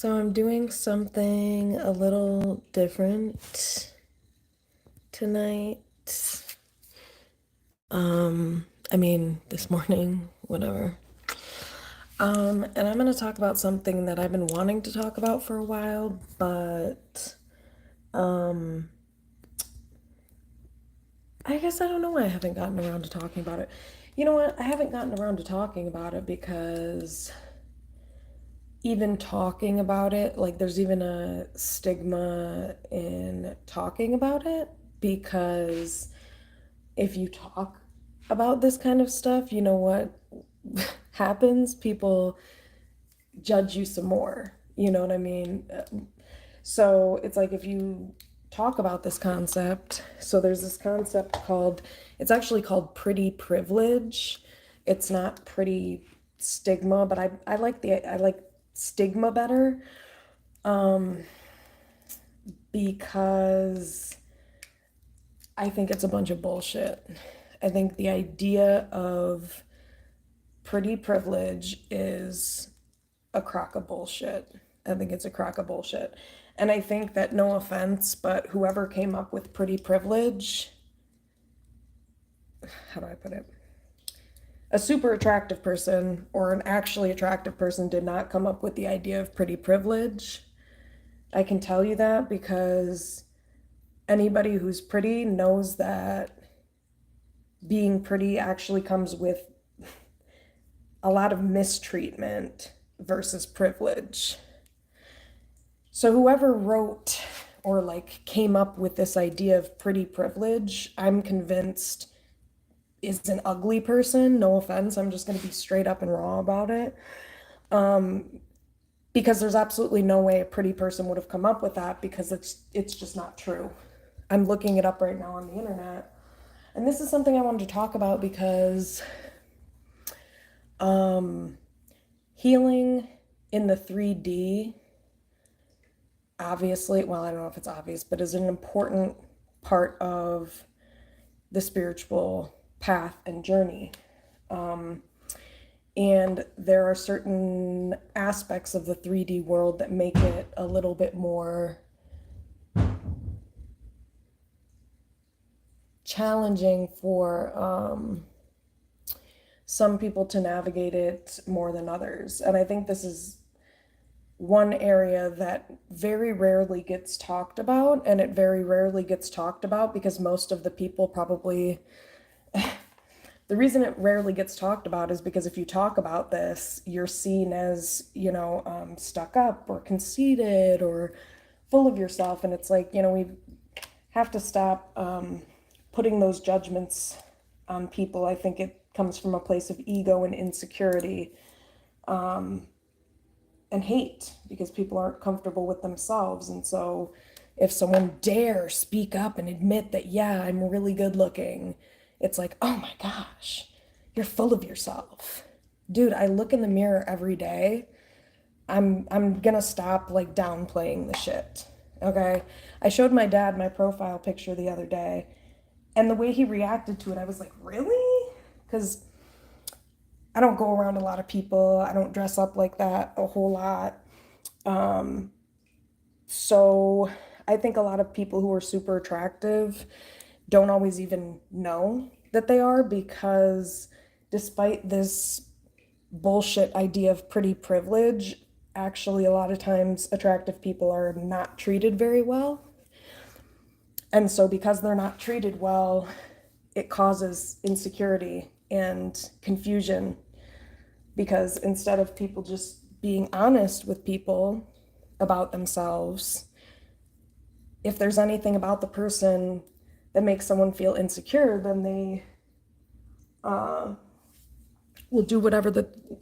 So I'm doing something a little different tonight. This morning, whatever. And I'm going to talk about something that I've been wanting to talk about for a while, but I guess I don't know why I haven't gotten around to talking about it. You know what? I haven't gotten around to talking about it because even talking about it, like there's even a stigma in talking about it because if you talk about this kind of stuff, you know what happens? People judge you some more. You know what I mean? So it's like if you talk about this concept, so there's this concept called, it's actually called pretty privilege. It's not pretty stigma, but I like stigma better because I think it's a bunch of bullshit. I think the idea of pretty privilege is a crock of bullshit. I think it's a crock of bullshit. And I think that, no offense, but whoever came up with pretty privilege, how do I put it? A super attractive person or an actually attractive person did not come up with the idea of pretty privilege. I can tell you that because anybody who's pretty knows that being pretty actually comes with a lot of mistreatment versus privilege. So whoever wrote or like came up with this idea of pretty privilege, I'm convinced is an ugly person. No offense, I'm just going to be straight up and raw about it. Because there's absolutely no way a pretty person would have come up with that because it's just not true. I'm looking it up right now on the internet. And this is something I wanted to talk about because healing in the 3D, obviously, well, I don't know if it's obvious, but is an important part of the spiritual path and journey. And there are certain aspects of the 3D world that make it a little bit more challenging for some people to navigate it more than others. And I think this is one area that very rarely gets talked about, and it very rarely gets talked about because most of the people probably the reason it rarely gets talked about is because if you talk about this, you're seen as, stuck up or conceited or full of yourself. And it's like, we have to stop putting those judgments on people. I think it comes from a place of ego and insecurity and hate because people aren't comfortable with themselves. And so if someone dare speak up and admit that, yeah, I'm really good looking, it's like, oh my gosh, you're full of yourself. Dude, I look in the mirror every day. I'm gonna stop like downplaying the shit. Okay? I showed my dad my profile picture the other day, and the way he reacted to it, I was like, really? Because I don't go around a lot of people. I don't dress up like that a whole lot. So I think a lot of people who are super attractive don't always even know that they are because despite this bullshit idea of pretty privilege, actually a lot of times attractive people are not treated very well. And so because they're not treated well, it causes insecurity and confusion because instead of people just being honest with people about themselves, if there's anything about the person that makes someone feel insecure, then they will do whatever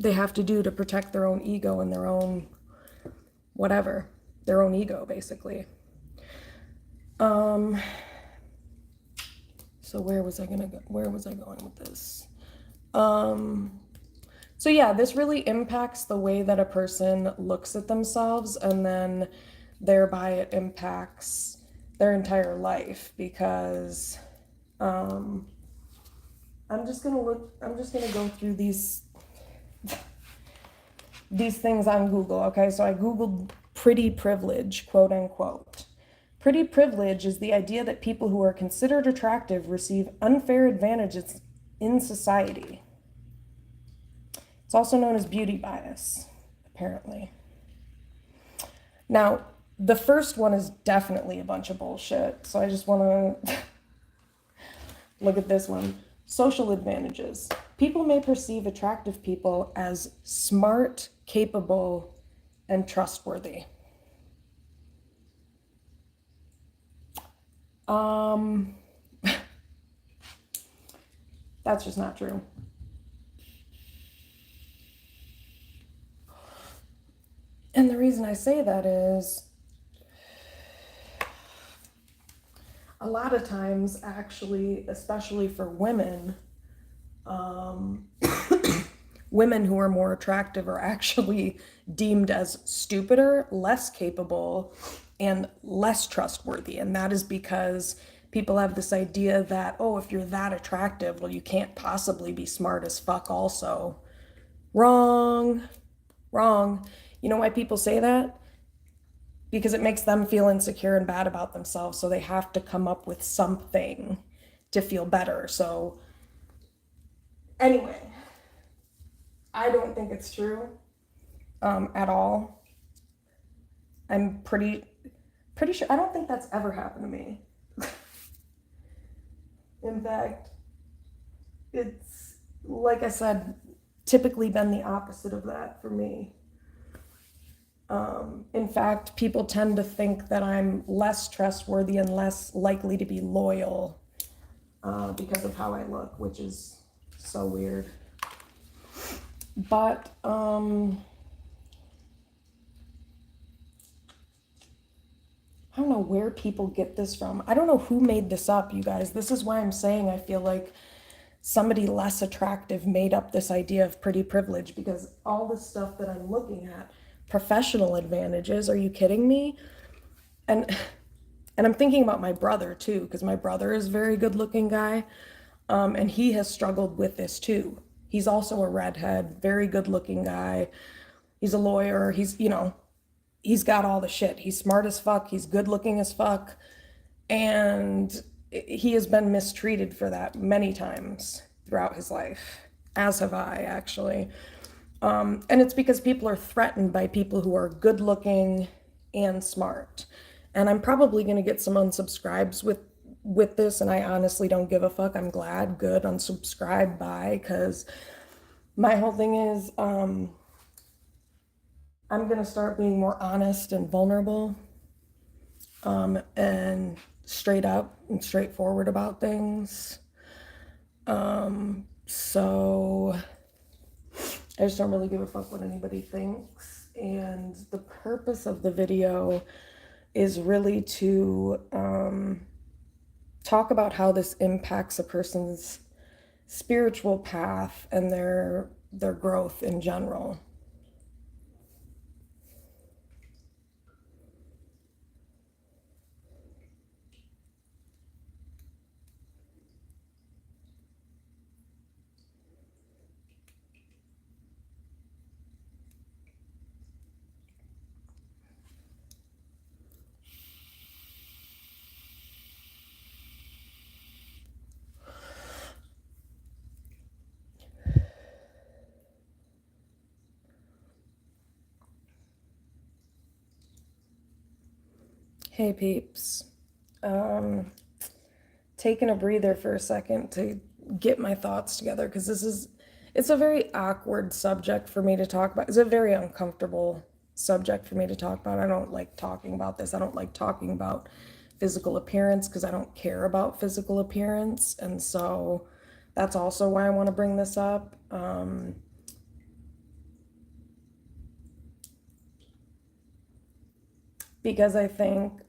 they have to do to protect their own ego and their own whatever, their own ego, basically. So where was I going with this? So yeah, this really impacts the way that a person looks at themselves, and then thereby it impacts their entire life because I'm just gonna go through these things on Google. Okay, so I Googled pretty privilege, quote unquote. Pretty privilege is the idea that people who are considered attractive receive unfair advantages in society. It's also known as beauty bias, apparently. Now, the first one is definitely a bunch of bullshit, so I just want to look at this one. Social advantages. People may perceive attractive people as smart, capable, and trustworthy. That's just not true. And the reason I say that is a lot of times, actually, especially for women, women who are more attractive are actually deemed as stupider, less capable, and less trustworthy. And that is because people have this idea that, oh, if you're that attractive, well, you can't possibly be smart as fuck also. Wrong. You know why people say that? Because it makes them feel insecure and bad about themselves, so they have to come up with something to feel better. So anyway, I don't think it's true at all. I'm pretty sure, I don't think that's ever happened to me. In fact, it's, like I said, typically been the opposite of that for me. In fact, people tend to think that I'm less trustworthy and less likely to be loyal because of how I look, which is so weird. But I don't know where people get this from. I don't know who made this up, you guys. This is why I'm saying I feel like somebody less attractive made up this idea of pretty privilege, because all the stuff that I'm looking at, professional advantages, are you kidding me? And I'm thinking about my brother too, because my brother is a very good looking guy, and he has struggled with this too. He's also a redhead, very good looking guy. He's a lawyer. He's got all the shit. He's smart as fuck. He's good looking as fuck. And he has been mistreated for that many times throughout his life, as have I, actually. And it's because people are threatened by people who are good looking and smart. And I'm probably going to get some unsubscribes with this, and I honestly don't give a fuck. I'm glad. Good. Unsubscribe. Bye. Because my whole thing is I'm going to start being more honest and vulnerable and straight up and straightforward about things. So I just don't really give a fuck what anybody thinks. And the purpose of the video is really to talk about how this impacts a person's spiritual path and their growth in general. Hey peeps, taking a breather for a second to get my thoughts together, because it's a very awkward subject for me to talk about. It's a very uncomfortable subject for me to talk about. I don't like talking about this. I don't like talking about physical appearance because I don't care about physical appearance. And so that's also why I want to bring this up. Because I think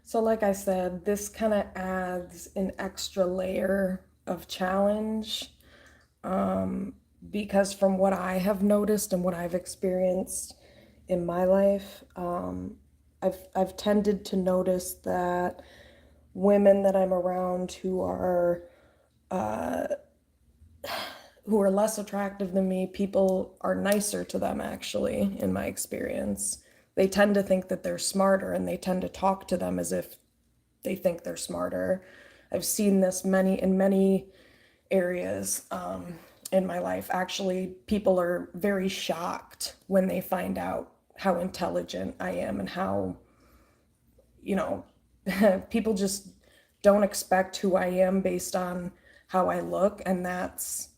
So, like I said, this kind of adds an extra layer of challenge, um, because from what I have noticed and what I've experienced in my life, I've tended to notice that women that I'm around uh, who are less attractive than me, people are nicer to them actually, in my experience. They tend to think that they're smarter and they tend to talk to them as if they think they're smarter. I've seen this in many areas in my life. Actually, people are very shocked when they find out how intelligent I am and how, you know, people just don't expect who I am based on how I look. And that's,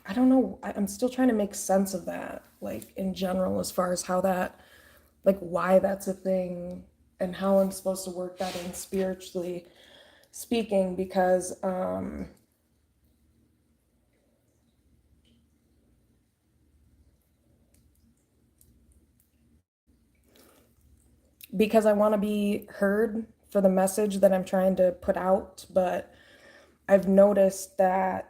I don't know, I'm still trying to make sense of that, like in general, as far as how that, like why that's a thing and how I'm supposed to work that in spiritually speaking, because I want to be heard for the message that I'm trying to put out. But I've noticed that,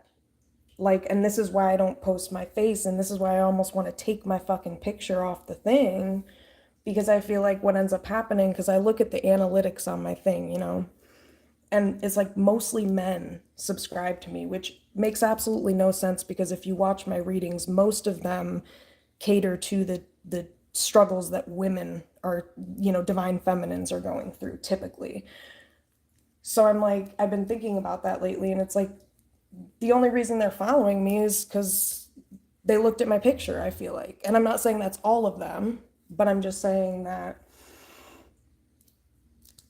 like, and this is why I don't post my face, and this is why I almost want to take my fucking picture off the thing, because I feel like what ends up happening, because I look at the analytics on my thing, and it's like mostly men subscribe to me, which makes absolutely no sense, because if you watch my readings, most of them cater to the struggles that women are, divine feminines are going through typically. So I'm like, I've been thinking about that lately, and it's like the only reason they're following me is because they looked at my picture, I feel like. And I'm not saying that's all of them, but I'm just saying that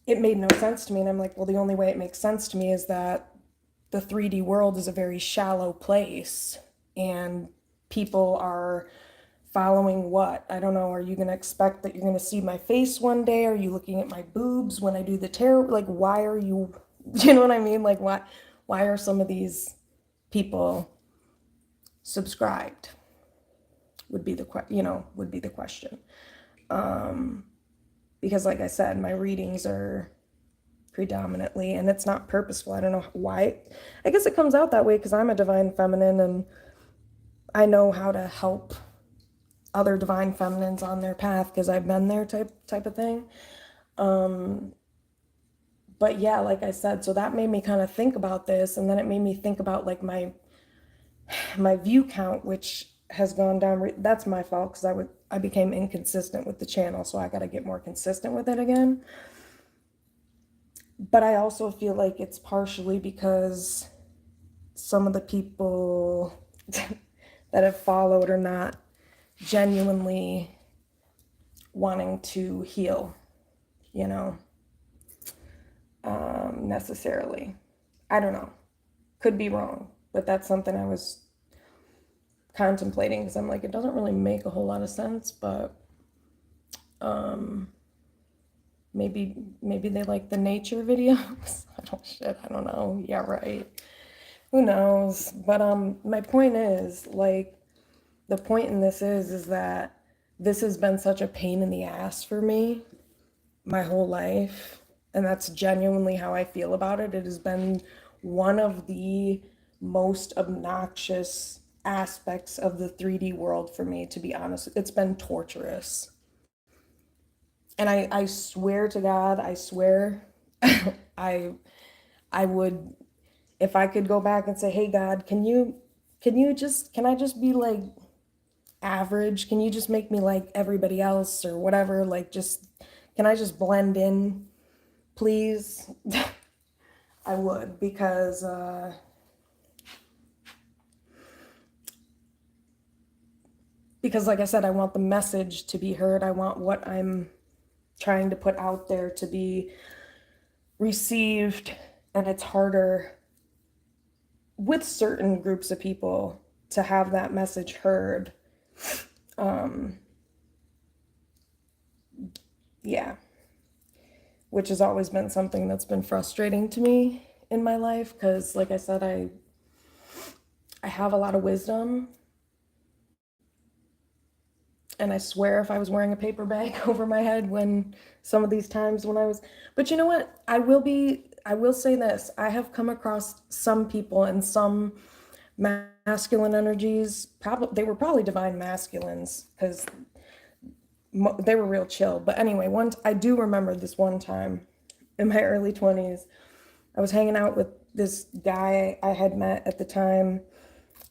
it made no sense to me. And I'm like, well, the only way it makes sense to me is that the 3D world is a very shallow place, and people are following what? I don't know. Are you going to expect that you're going to see my face one day? Are you looking at my boobs when I do the tarot? Like, why are you, you know what I mean? Like, why are some of these people subscribed? Would be the question. Because like I said, my readings are predominantly, and it's not purposeful. I don't know why. I guess it comes out that way because I'm a divine feminine and I know how to help other divine feminines on their path because I've been there, type of thing. But yeah, like I said, so that made me kind of think about this, and then it made me think about like my view count, which has gone down. That's my fault because I became inconsistent with the channel, so I got to get more consistent with it again. But I also feel like it's partially because some of the people that have followed are not genuinely wanting to heal, you know, necessarily. I don't know. Could be wrong, but that's something I was contemplating because I'm like, it doesn't really make a whole lot of sense, but maybe they like the nature videos. I don't know. Yeah, right. Who knows? But my point is, like, the point in this is that this has been such a pain in the ass for me my whole life, and that's genuinely how I feel about it. It has been one of the most obnoxious aspects of the 3D world for me, to be honest. It's been torturous. And I swear to God, I swear, I I would, if I could go back and say, "Hey God, can I just be like average? Can you just make me like everybody else or whatever? Like just can I just blend in, please?" I would, because like I said, I want the message to be heard. I want what I'm trying to put out there to be received, and it's harder with certain groups of people to have that message heard. Yeah, which has always been something that's been frustrating to me in my life because like I said, I have a lot of wisdom, And I swear if I was wearing a paper bag over my head when some of these times when I was, but you know what? I will say this. I have come across some people and some masculine energies, probably they were probably divine masculines because they were real chill. But anyway, once I do remember this one time in my early 20s, I was hanging out with this guy I had met at the time.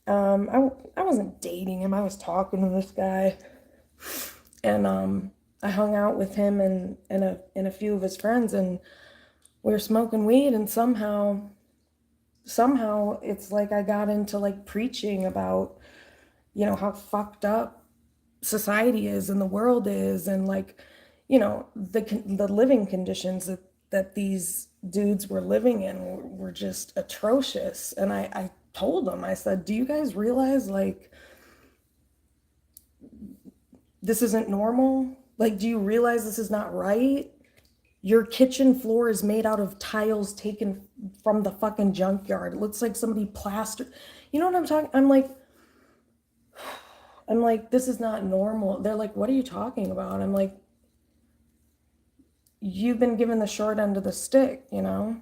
I wasn't dating him. I was talking to this guy, and I hung out with him and a few of his friends, and we were smoking weed, and somehow it's like I got into like preaching about, you know, how fucked up society is and the world is, and like, you know, the living conditions that these dudes were living in were just atrocious. And I told them, I said, do you guys realize like this isn't normal? Like, do you realize this is not right? Your kitchen floor is made out of tiles taken from the fucking junkyard. It looks like somebody plastered. You know what I'm talking? I'm like, this is not normal. They're like, what are you talking about? I'm like, you've been given the short end of the stick, you know?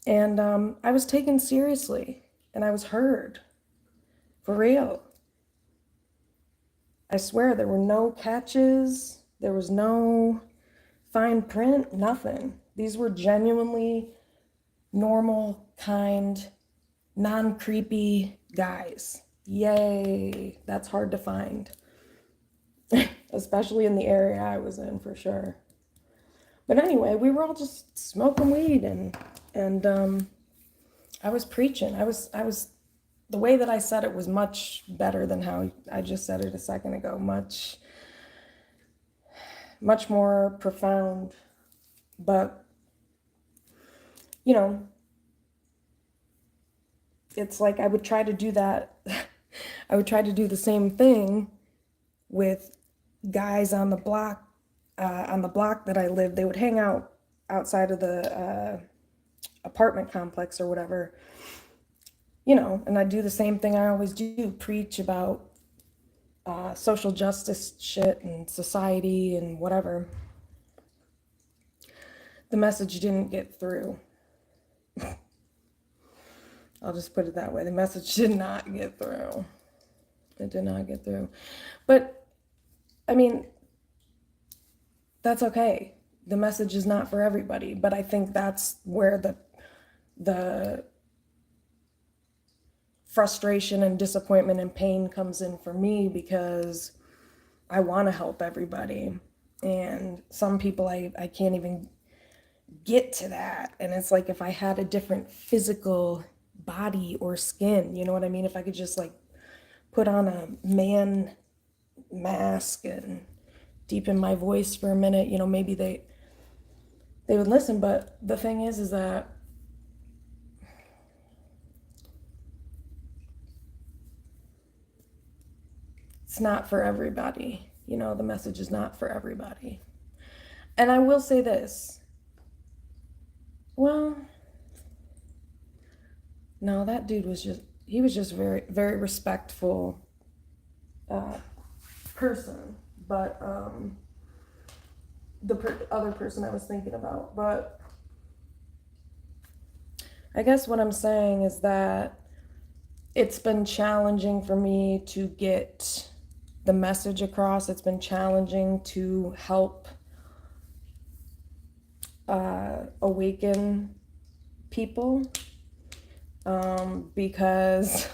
And I was taken seriously and I was heard for real. I swear there were no catches. There was no fine print, nothing. These were genuinely normal, kind, non-creepy guys. Yay, that's hard to find, especially in the area I was in for sure. But anyway, we were all just smoking weed and I was preaching. I was the way that I said it was much better than how I just said it a second ago. Much more profound. But you know, it's like I would try to do that. I would try to do the same thing with guys on the block that I lived. They would hang out outside of the apartment complex or whatever, you know, and I do the same thing I always do, preach about social justice shit and society and whatever. The message didn't get through. I'll just put it that way. The message did not get through. It did not get through. But, I mean, that's okay. The message is not for everybody. But I think that's where the frustration and disappointment and pain comes in for me, because I want to help everybody. And some people I can't even get to that. And it's like if I had a different physical body or skin, you know what I mean? If I could just like put on a man mask and deepen my voice for a minute, you know, maybe they would listen. But the thing is that it's not for everybody. You know, the message is not for everybody. And I will say this. Well, no, that dude was just very, very respectful person. But the other person I was thinking about. But I guess what I'm saying is that it's been challenging for me to get the message across. It's been challenging to help awaken people, because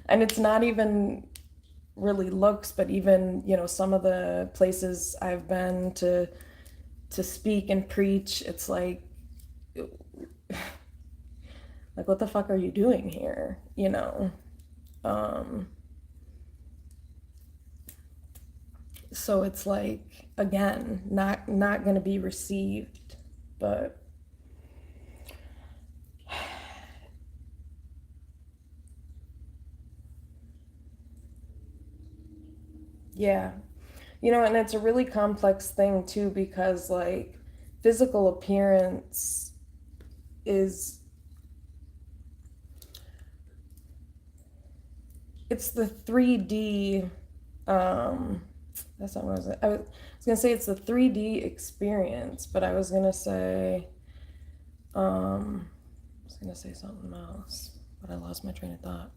and it's not even really looks, but even, you know, some of the places I've been to speak and preach, it's like what the fuck are you doing here, you know? So it's like, again, not going to be received. But yeah, you know, and it's a really complex thing too, because like physical appearance is, it's the 3D Um, that's not what I was gonna say it's the 3D experience, but I was gonna say, I was gonna say something else, but I lost my train of thought.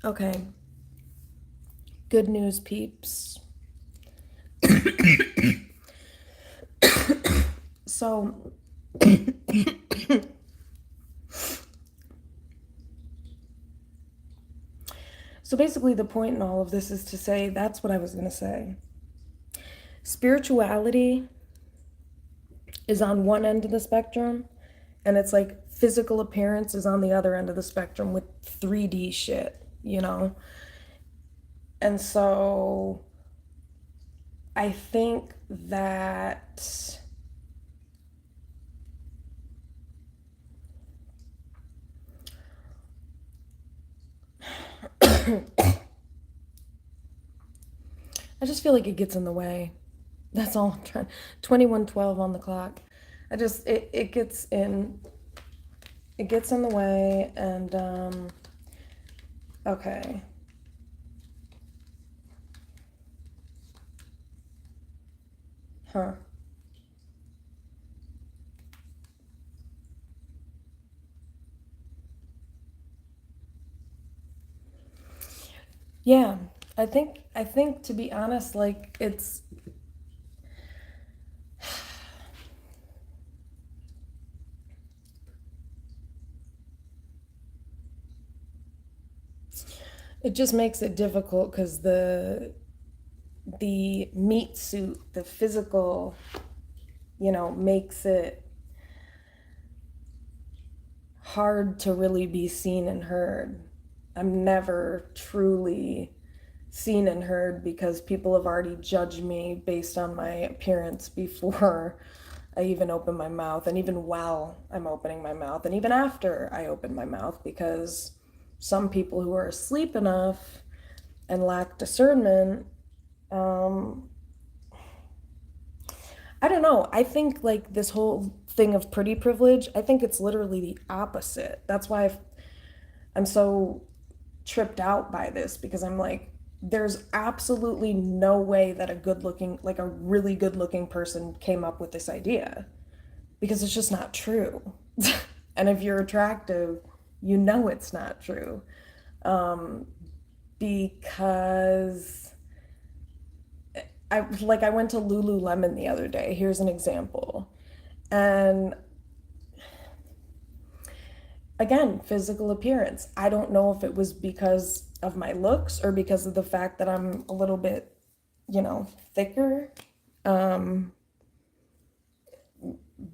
Okay, good news, peeps. So, so basically, the point in all of this is to say that's what I was gonna say. Spirituality is on one end of the spectrum, and it's like physical appearance is on the other end of the spectrum with 3D shit, you know? And so I think that I just feel like it gets in the way. That's all I'm trying. 21:12 on the clock. It gets in the way, and okay. Huh. Yeah. I think to be honest, like it just makes it difficult because the meat suit, the physical, makes it hard to really be seen and heard. I'm never truly seen and heard because people have already judged me based on my appearance before I even open my mouth, and even while I'm opening my mouth, and even after I open my mouth, because some people who are asleep enough and lack discernment, um, I don't know. I think like this whole thing of pretty privilege, I think it's literally the opposite. That's why I'm so tripped out by this because I'm like, there's absolutely no way that like a really good looking person came up with this idea because it's just not true. And if you're attractive, you know it's not true. Um, because I went to Lululemon the other day. Here's an example. And again, physical appearance. I don't know if it was because of my looks or because of the fact that I'm a little bit, thicker. Um,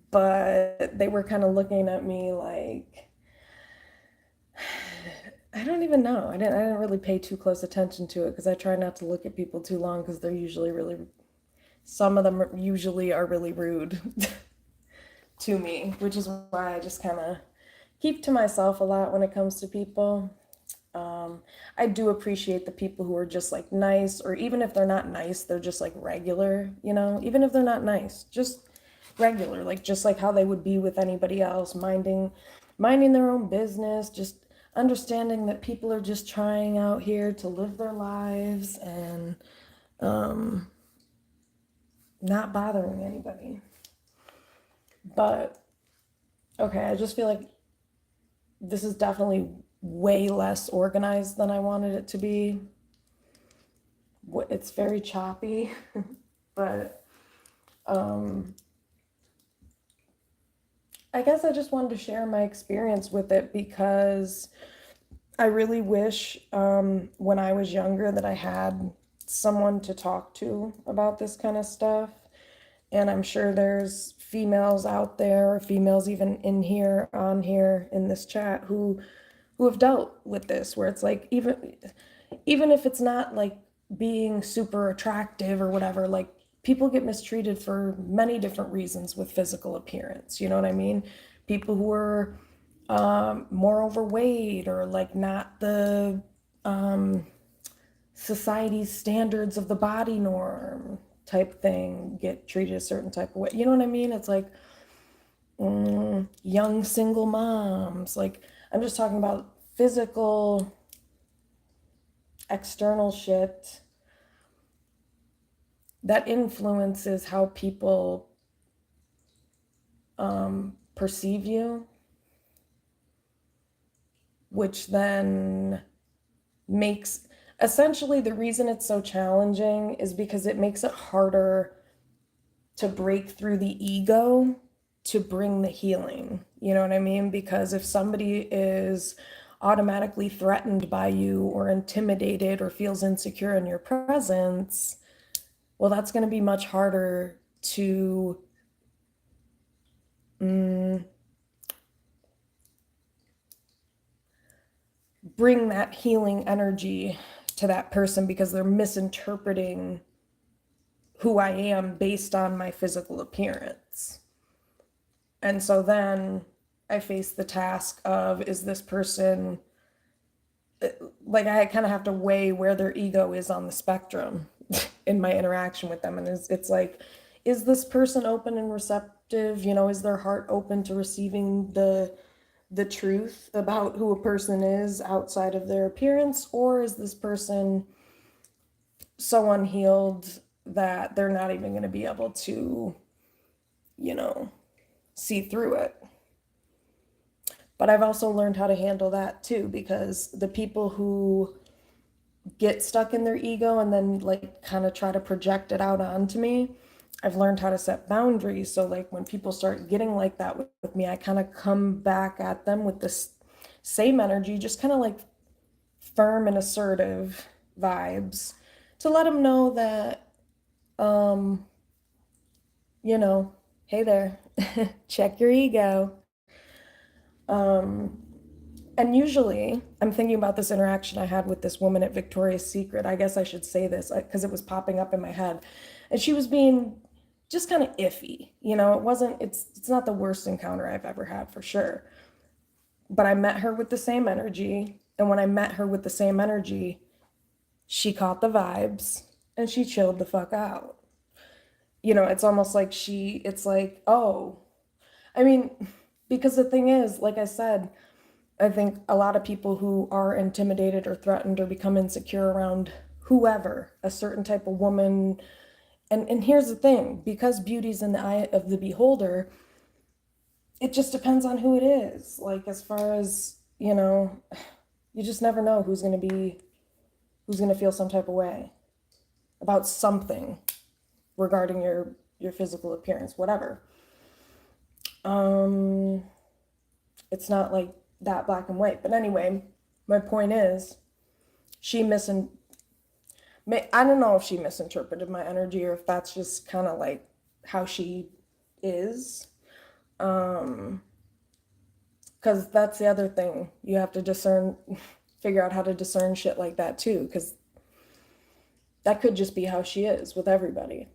but they were kind of looking at me like, I don't even know. I didn't really pay too close attention to it because I try not to look at people too long because they're usually really, some of them usually are really rude to me, which is why I just kind of keep to myself a lot when it comes to people. I do appreciate the people who are just like nice, or even if they're not nice, they're just like regular, even if they're not nice, just regular, like just like how they would be with anybody else, minding their own business, just understanding that people are just trying out here to live their lives and um, not bothering anybody. But okay, I just feel like this is definitely way less organized than I wanted it to be. It's very choppy, but um, I guess I just wanted to share my experience with it because I really wish when I was younger that I had someone to talk to about this kind of stuff. And I'm sure there's females out there, or females even in here, on here in this chat, who have dealt with this, where it's like even if it's not like being super attractive or whatever, like people get mistreated for many different reasons with physical appearance. You know what I mean? People who are more overweight or like not the society's standards of the body norm type thing get treated a certain type of way. You know what I mean? It's like young single moms. Like, I'm just talking about physical, external shit that influences how people perceive you, which then makes essentially the reason it's so challenging is because it makes it harder to break through the ego to bring the healing. You know what I mean? Because if somebody is automatically threatened by you or intimidated or feels insecure in your presence, well, that's going to be much harder to bring that healing energy to that person because they're misinterpreting who I am based on my physical appearance. And so then I face the task of, is this person, like, I kind of have to weigh where their ego is on the spectrum in my interaction with them. And it's like, is this person open and receptive? You know, is their heart open to receiving the truth about who a person is outside of their appearance? Or is this person so unhealed that they're not even going to be able to, you know, see through it? But I've also learned how to handle that too, because the people who get stuck in their ego and then like kind of try to project it out onto me, I've learned how to set boundaries. So like when people start getting like that with me, I kind of come back at them with this same energy, just kind of like firm and assertive vibes to let them know that, you know, hey there, check your ego. And usually, I'm thinking about this interaction I had with this woman at Victoria's Secret. I guess I should say this because it was popping up in my head. And she was being just kind of iffy. You know, it's not the worst encounter I've ever had for sure. But I met her with the same energy. And when I met her with the same energy, she caught the vibes and she chilled the fuck out. You know, it's almost like it's like, oh, I mean, because the thing is, like I said, I think a lot of people who are intimidated or threatened or become insecure around whoever, a certain type of woman, and here's the thing, because beauty's in the eye of the beholder, it just depends on who it is. Like, as far as, you know, you just never know who's going to feel some type of way about something regarding your physical appearance, whatever. It's not like that black and white. But anyway, my point is, I don't know if she misinterpreted my energy or if that's just kind of like how she is. Because that's the other thing. You have to figure out how to discern shit like that too, because that could just be how she is with everybody.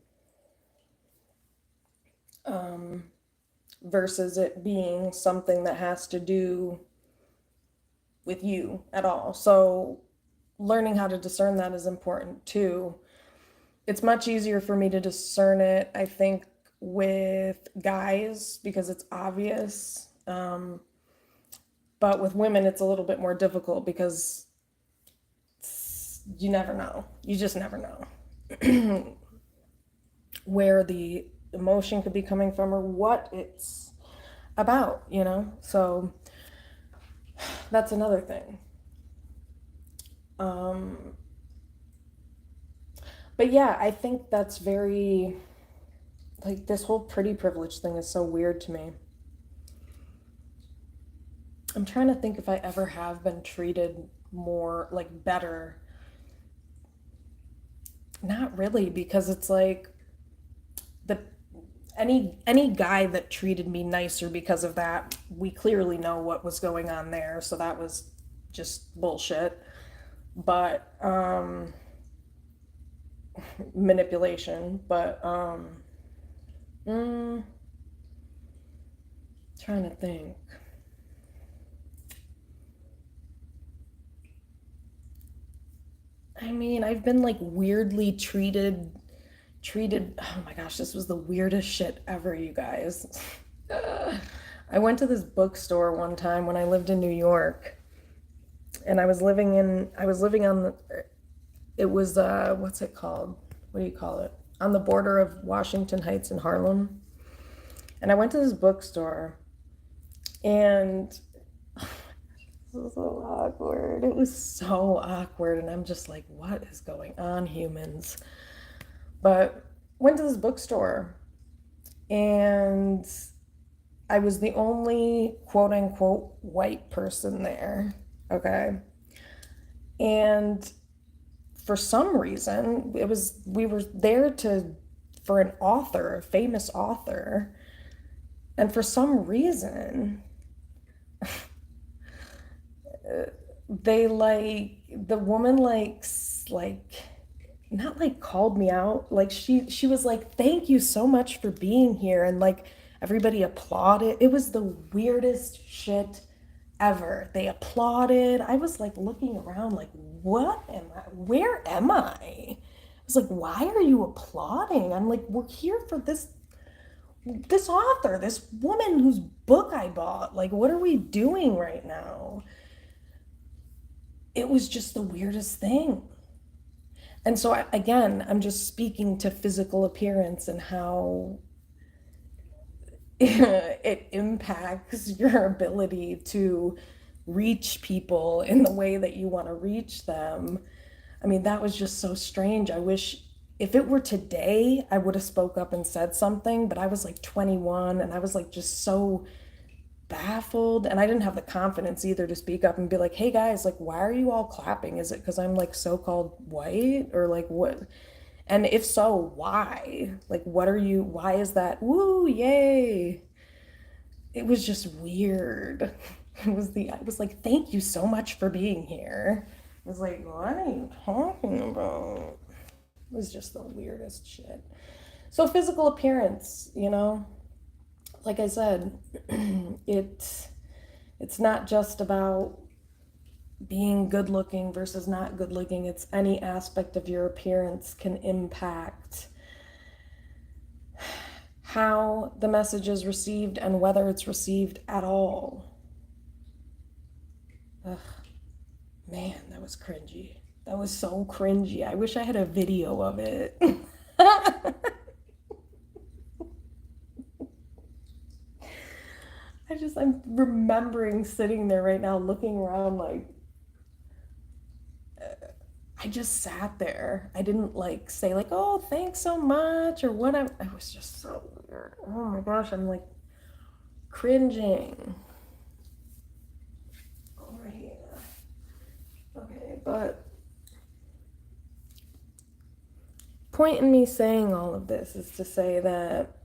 Versus it being something that has to do with you at all. So learning how to discern that is important too. It's much easier for me to discern it, I think, with guys because it's obvious. But with women, it's a little bit more difficult because you never know. You just never know where the emotion could be coming from or what it's about, you know? So that's another thing. But yeah, I think that's very, like, this whole pretty privilege thing is so weird to me. I'm trying to think if I ever have been treated more, like, better. Not really, because it's like the any guy that treated me nicer because of that, we clearly know what was going on there, so that was just bullshit. But manipulation. But trying to think. I mean, I've been like weirdly treated. Oh my gosh, this was the weirdest shit ever, you guys. I went to this bookstore one time when I lived in New York, and I was living on the, it was, what's it called? What do you call it? On the border of Washington Heights and Harlem. And I went to this bookstore, and it was so awkward. It was so awkward, and I'm just like, what is going on, humans? But went to this bookstore, and I was the only quote unquote white person there. Okay. And for some reason, we were there to, for an author, a famous author. And for some reason, they the woman not like called me out, like she was like, thank you so much for being here, and like everybody applauded. It was the weirdest shit ever. They applauded. I was like looking around like, what am I, where am I was like, why are you applauding? I'm like, we're here for this author, this woman whose book I bought. Like, what are we doing right now? It was just the weirdest thing. And so, again, I'm just speaking to physical appearance and how it impacts your ability to reach people in the way that you want to reach them. I mean, that was just so strange. I wish if it were today, I would have spoke up and said something, but I was like 21, and I was like just so baffled, and I didn't have the confidence either to speak up and be like, hey guys, like, why are you all clapping? Is it because I'm like so-called white, or like what? And if so, why? Like, what are you, why is that? Woo, yay. It was just weird. I was like, thank you so much for being here. I was like, what are you talking about? It was just the weirdest shit. So, physical appearance, like I said, it's not just about being good looking versus not good looking. It's any aspect of your appearance can impact how the message is received and whether it's received at all. Ugh, man, that was cringy. That was so cringy. I wish I had a video of it. I'm remembering sitting there right now looking around like, I just sat there. I didn't like say like, oh, thanks so much or whatever. It was just so weird. Oh my gosh, I'm like cringing. Over here. Okay, but point in me saying all of this is to say that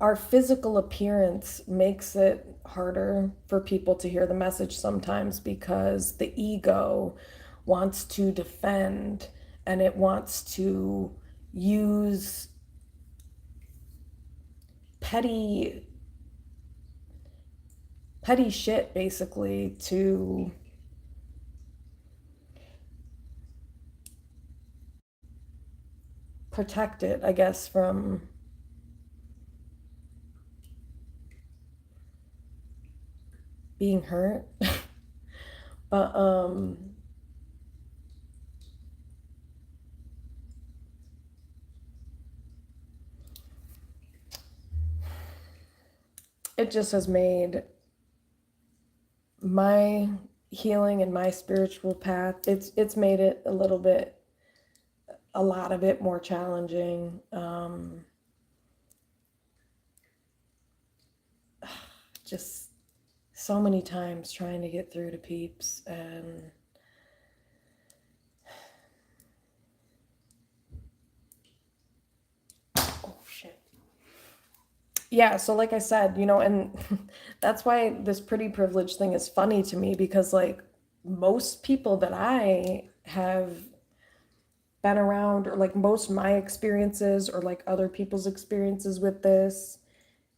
our physical appearance makes it harder for people to hear the message sometimes, because the ego wants to defend, and it wants to use petty shit basically to protect it, I guess, from being hurt. But it just has made my healing and my spiritual path, it's made it a lot of it more challenging. Just so many times trying to get through to peeps, and oh shit. Yeah, so like I said, and that's why this pretty privilege thing is funny to me, because like most people that I have been around, or like most my experiences or like other people's experiences with this,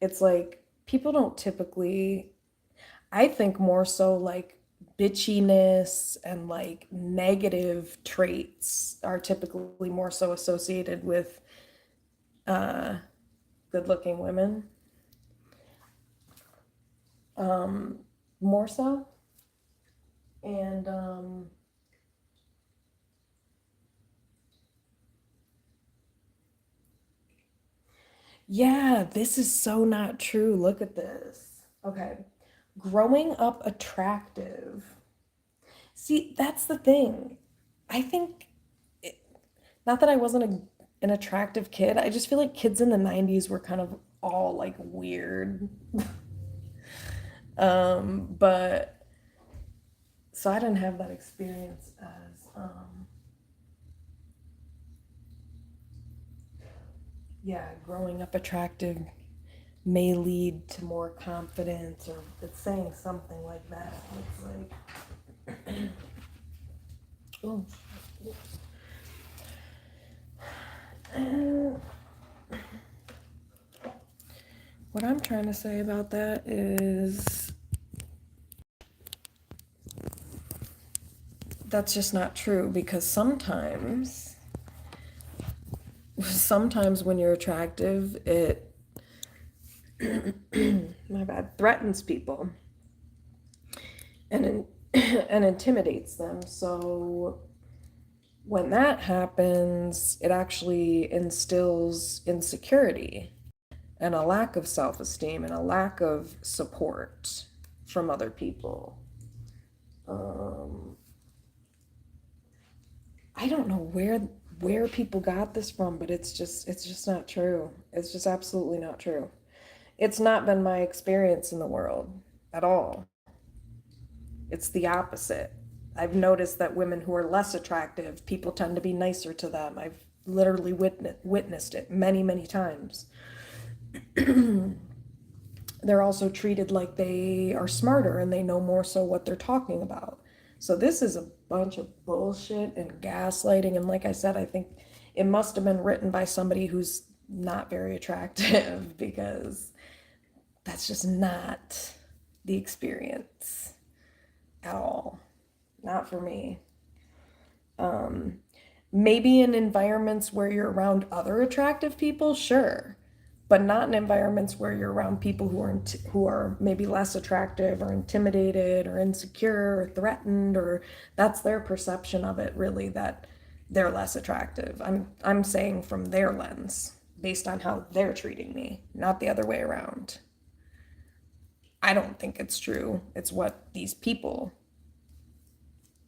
it's like people don't typically, I think more so like bitchiness and like negative traits are typically more so associated with uh, good-looking women, um, more so. And yeah, this is so not true. Look at this. Okay. Growing up attractive. See, that's the thing. I think, it, not that I wasn't an attractive kid, I just feel like kids in the 90s were kind of all like weird. But so I didn't have that experience as, yeah, growing up attractive may lead to more confidence, or it's saying something like that. It's like, oh, uh, what I'm trying to say about that is that's just not true, because sometimes when you're attractive, it my bad, threatens people and and intimidates them. So when that happens, it actually instills insecurity and a lack of self-esteem and a lack of support from other people. Um, I don't know where people got this from, but it's just not true. It's just absolutely not true. It's not been my experience in the world at all. It's the opposite. I've noticed that women who are less attractive, people tend to be nicer to them. I've literally witnessed it many, many times. They're also treated like they are smarter and they know more so what they're talking about. So this is a bunch of bullshit and gaslighting. And like I said, I think it must have been written by somebody who's not very attractive because that's just not the experience at all. Not for me. Um, Maybe in environments where you're around other attractive people, sure, but not in environments where you're around people who are maybe less attractive or intimidated or insecure or threatened, or that's their perception of it, really, that they're less attractive. I'm saying from their lens, based on how they're treating me, not the other way around. I don't think it's true. It's what these people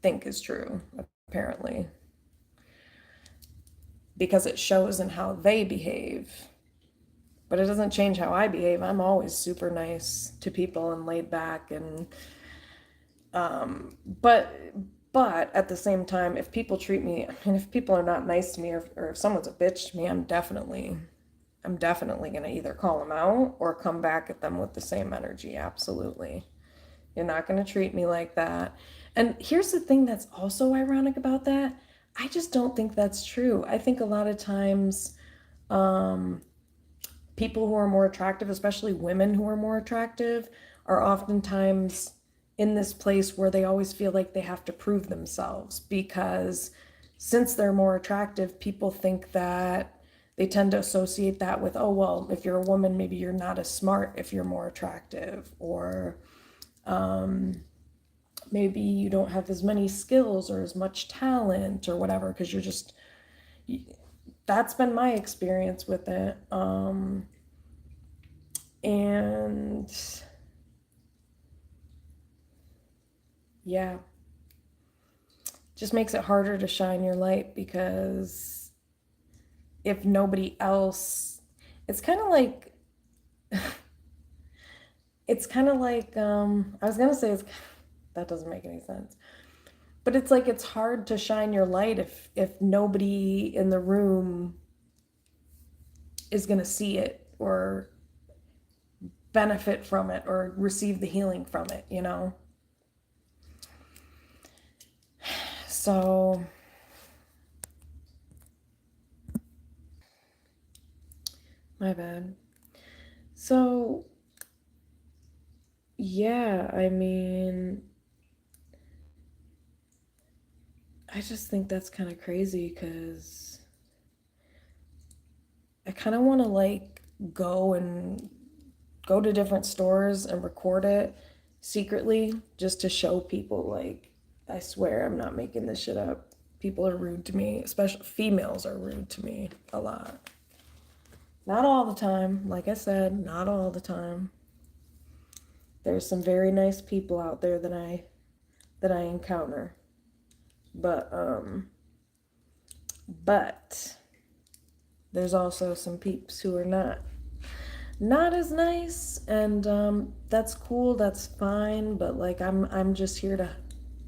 think is true, apparently, because it shows in how they behave. But it doesn't change how I behave. I'm always super nice to people and laid back, and but at the same time, if people treat me, and if people are not nice to me, or if someone's a bitch to me, I'm definitely gonna either call them out or come back at them with the same energy. Absolutely. You're not gonna treat me like that. And here's the thing that's also ironic about that. I just don't think that's true. I think a lot of times, um, people who are more attractive, especially women who are more attractive, are oftentimes in this place where they always feel like they have to prove themselves, because since they're more attractive, people think that they tend to associate that with, oh, well, if you're a woman, maybe you're not as smart if you're more attractive, or maybe you don't have as many skills or as much talent or whatever, because you're just, that's been my experience with it. And yeah, just makes it harder to shine your light, because if nobody else, it's kind of like, I was gonna say that doesn't make any sense, but it's like it's hard to shine your light if nobody in the room is gonna see it or benefit from it or receive the healing from it. So, my bad. So, yeah, I mean, I just think that's kind of crazy, because I kind of want to like go to different stores and record it secretly just to show people like I swear I'm not making this shit up. People are rude to me, especially females are rude to me a lot. Not all the time, like I said, not all the time. There's some very nice people out there that I encounter. But there's also some peeps who are not as nice, and that's cool, that's fine, but like I'm just here to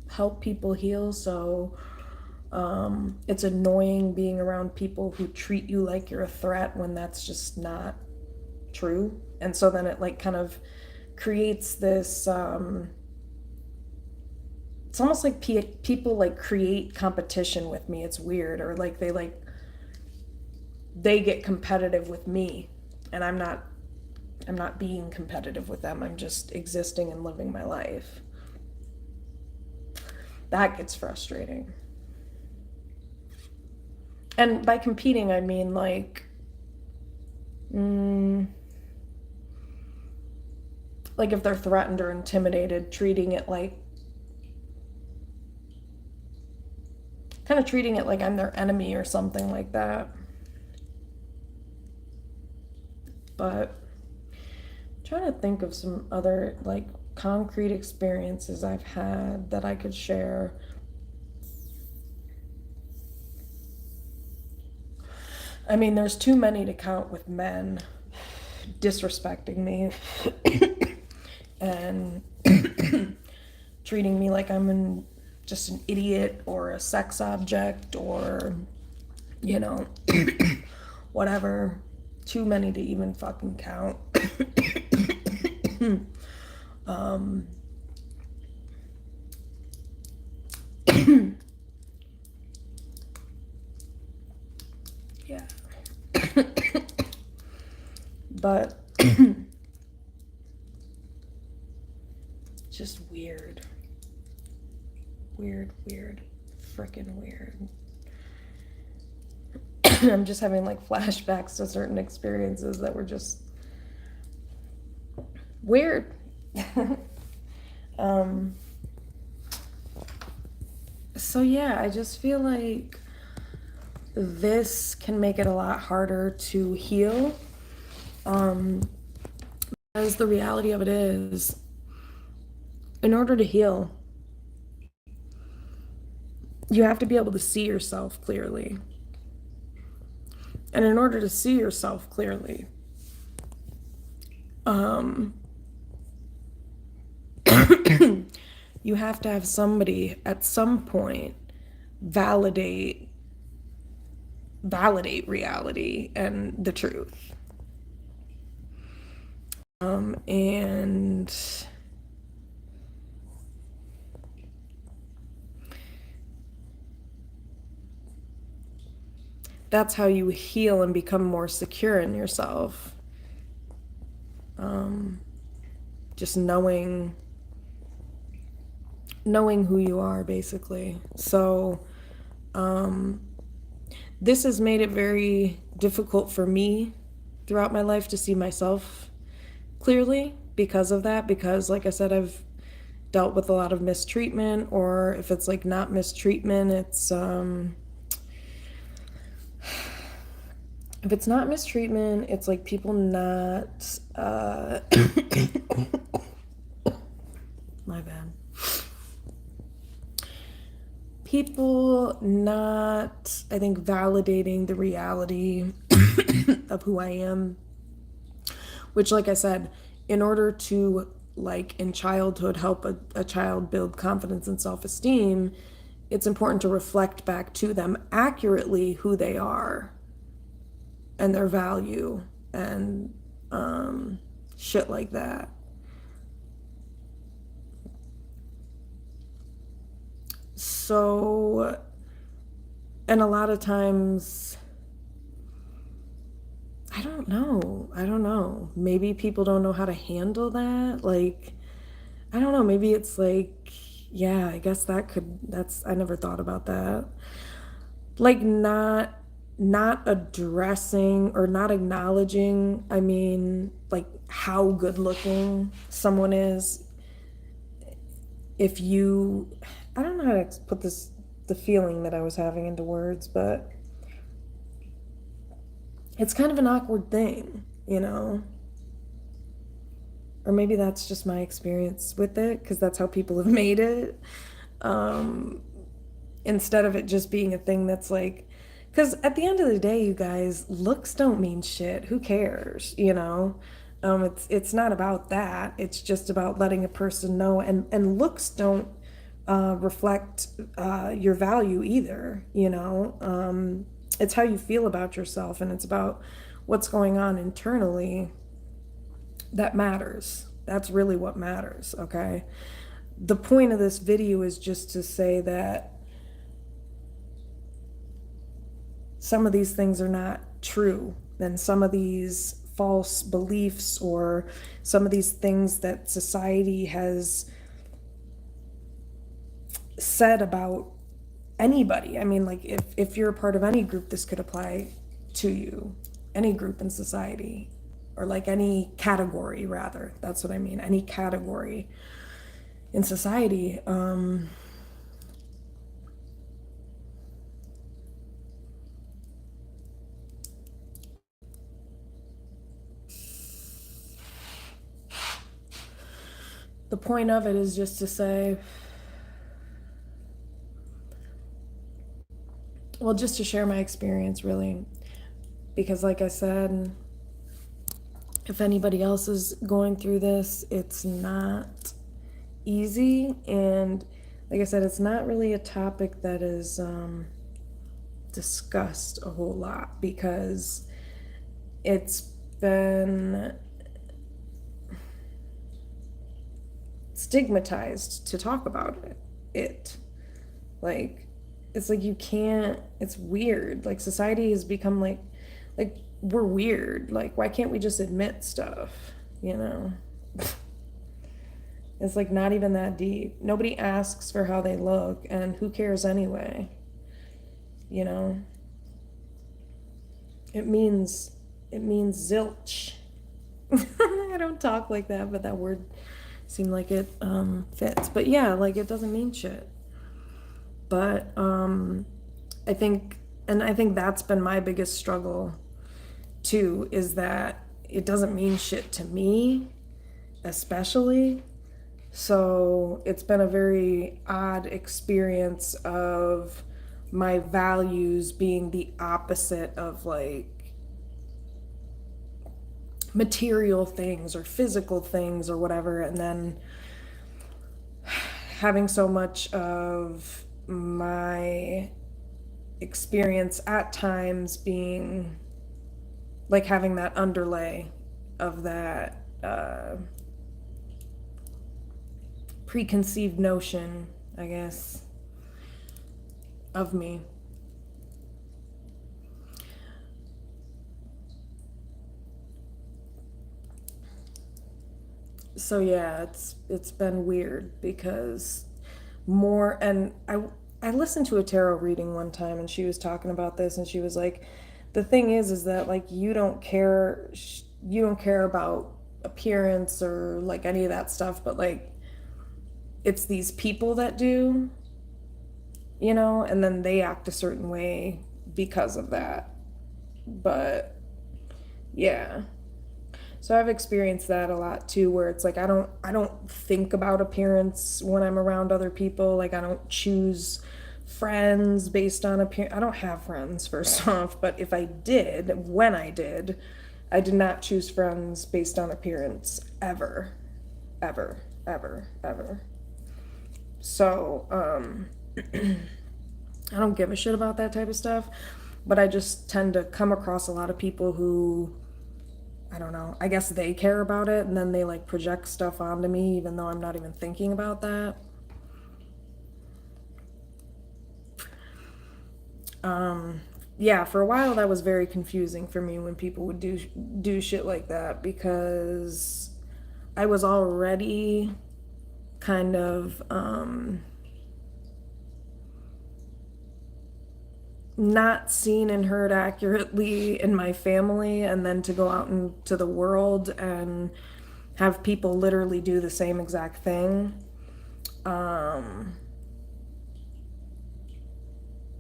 help people heal. So it's annoying being around people who treat you like you're a threat when that's just not true. And so then it like kind of creates this it's almost like people like create competition with me. It's weird. Or like they get competitive with me, and I'm not being competitive with them. I'm just existing and living my life. That gets frustrating. And by competing, I mean like like if they're threatened or intimidated, treating it like kind of treating it like I'm their enemy or something like that. But I'm trying to think of some other like concrete experiences I've had that I could share. I mean, there's too many to count with men disrespecting me and treating me like I'm just an idiot or a sex object or, you know, whatever. Too many to even fucking count. Yeah. But just weird. Weird. Freaking weird. I'm just having like flashbacks to certain experiences that were just weird. So yeah, I just feel like this can make it a lot harder to heal. As the reality of it is, in order to heal, you have to be able to see yourself clearly. And in order to see yourself clearly, you have to have somebody at some point validate reality and the truth. And that's how you heal and become more secure in yourself. Just knowing who you are, basically. So this has made it very difficult for me throughout my life to see myself clearly because of that. Because like I said, I've dealt with a lot of mistreatment, or if it's like not mistreatment, it's if it's not mistreatment, it's like people not my bad. People not, I think, validating the reality of who I am. Which, like I said, in order to, like in childhood, help a child build confidence and self-esteem, it's important to reflect back to them accurately who they are and their value and shit like that. So, and a lot of times, I don't know. Maybe people don't know how to handle that. Like, I don't know. Maybe it's like, yeah, I guess that's, I never thought about that. Like, not not addressing or not acknowledging, I mean, like how good looking someone is. If you, I don't know how to put this, the feeling that I was having into words, but it's kind of an awkward thing, you know? Or maybe that's just my experience with it, because that's how people have made it. Um, Instead of it just being a thing that's like, because at the end of the day, you guys, looks don't mean shit. Who cares, you know? It's not about that. It's just about letting a person know, and looks don't reflect your value either, you know? It's how you feel about yourself, and it's about what's going on internally that matters. That's really what matters, okay? The point of this video is just to say that some of these things are not true, and some of these false beliefs or some of these things that society has said about anybody. I mean, like if you're a part of any group, this could apply to you, any group in society, or like any category, rather. That's what I mean, any category in society. The point of it is just to say, well, just to share my experience, really. Because, like I said, if anybody else is going through this, it's not easy. And, like I said, it's not really a topic that is discussed a whole lot because it's been stigmatized to talk about it. Like, it's like you can't, it's weird. Like, society has become like we're weird. Like, why can't we just admit stuff, you know? It's like not even that deep. Nobody asks for how they look, and who cares anyway, you know? It means it means zilch. I don't talk like that, but that word seemed like it fits. But yeah, like it doesn't mean shit. But I think, and I think that's been my biggest struggle too, is that it doesn't mean shit to me, especially. So it's been a very odd experience of my values being the opposite of like material things or physical things or whatever, and then having so much of my experience at times being like having that underlay of that preconceived notion, I guess, of me. So yeah, it's been weird because more, and I listened to a tarot reading one time and she was talking about this, and she was like, the thing is that like you don't care about appearance or like any of that stuff, but like it's these people that do, you know, and then they act a certain way because of that. But yeah. So I've experienced that a lot too, where it's like I don't think about appearance when I'm around other people. Like I don't choose friends based on appearance. I don't have friends, first off, but if I did, when I did not choose friends based on appearance ever, ever, ever, ever. So, I don't give a shit about that type of stuff, but I just tend to come across a lot of people who, I don't know, I guess they care about it, and then they like project stuff onto me even though I'm not even thinking about that. Yeah, for a while that was very confusing for me when people would do shit like that, because I was already kind of not seen and heard accurately in my family, and then to go out into the world and have people literally do the same exact thing. Um,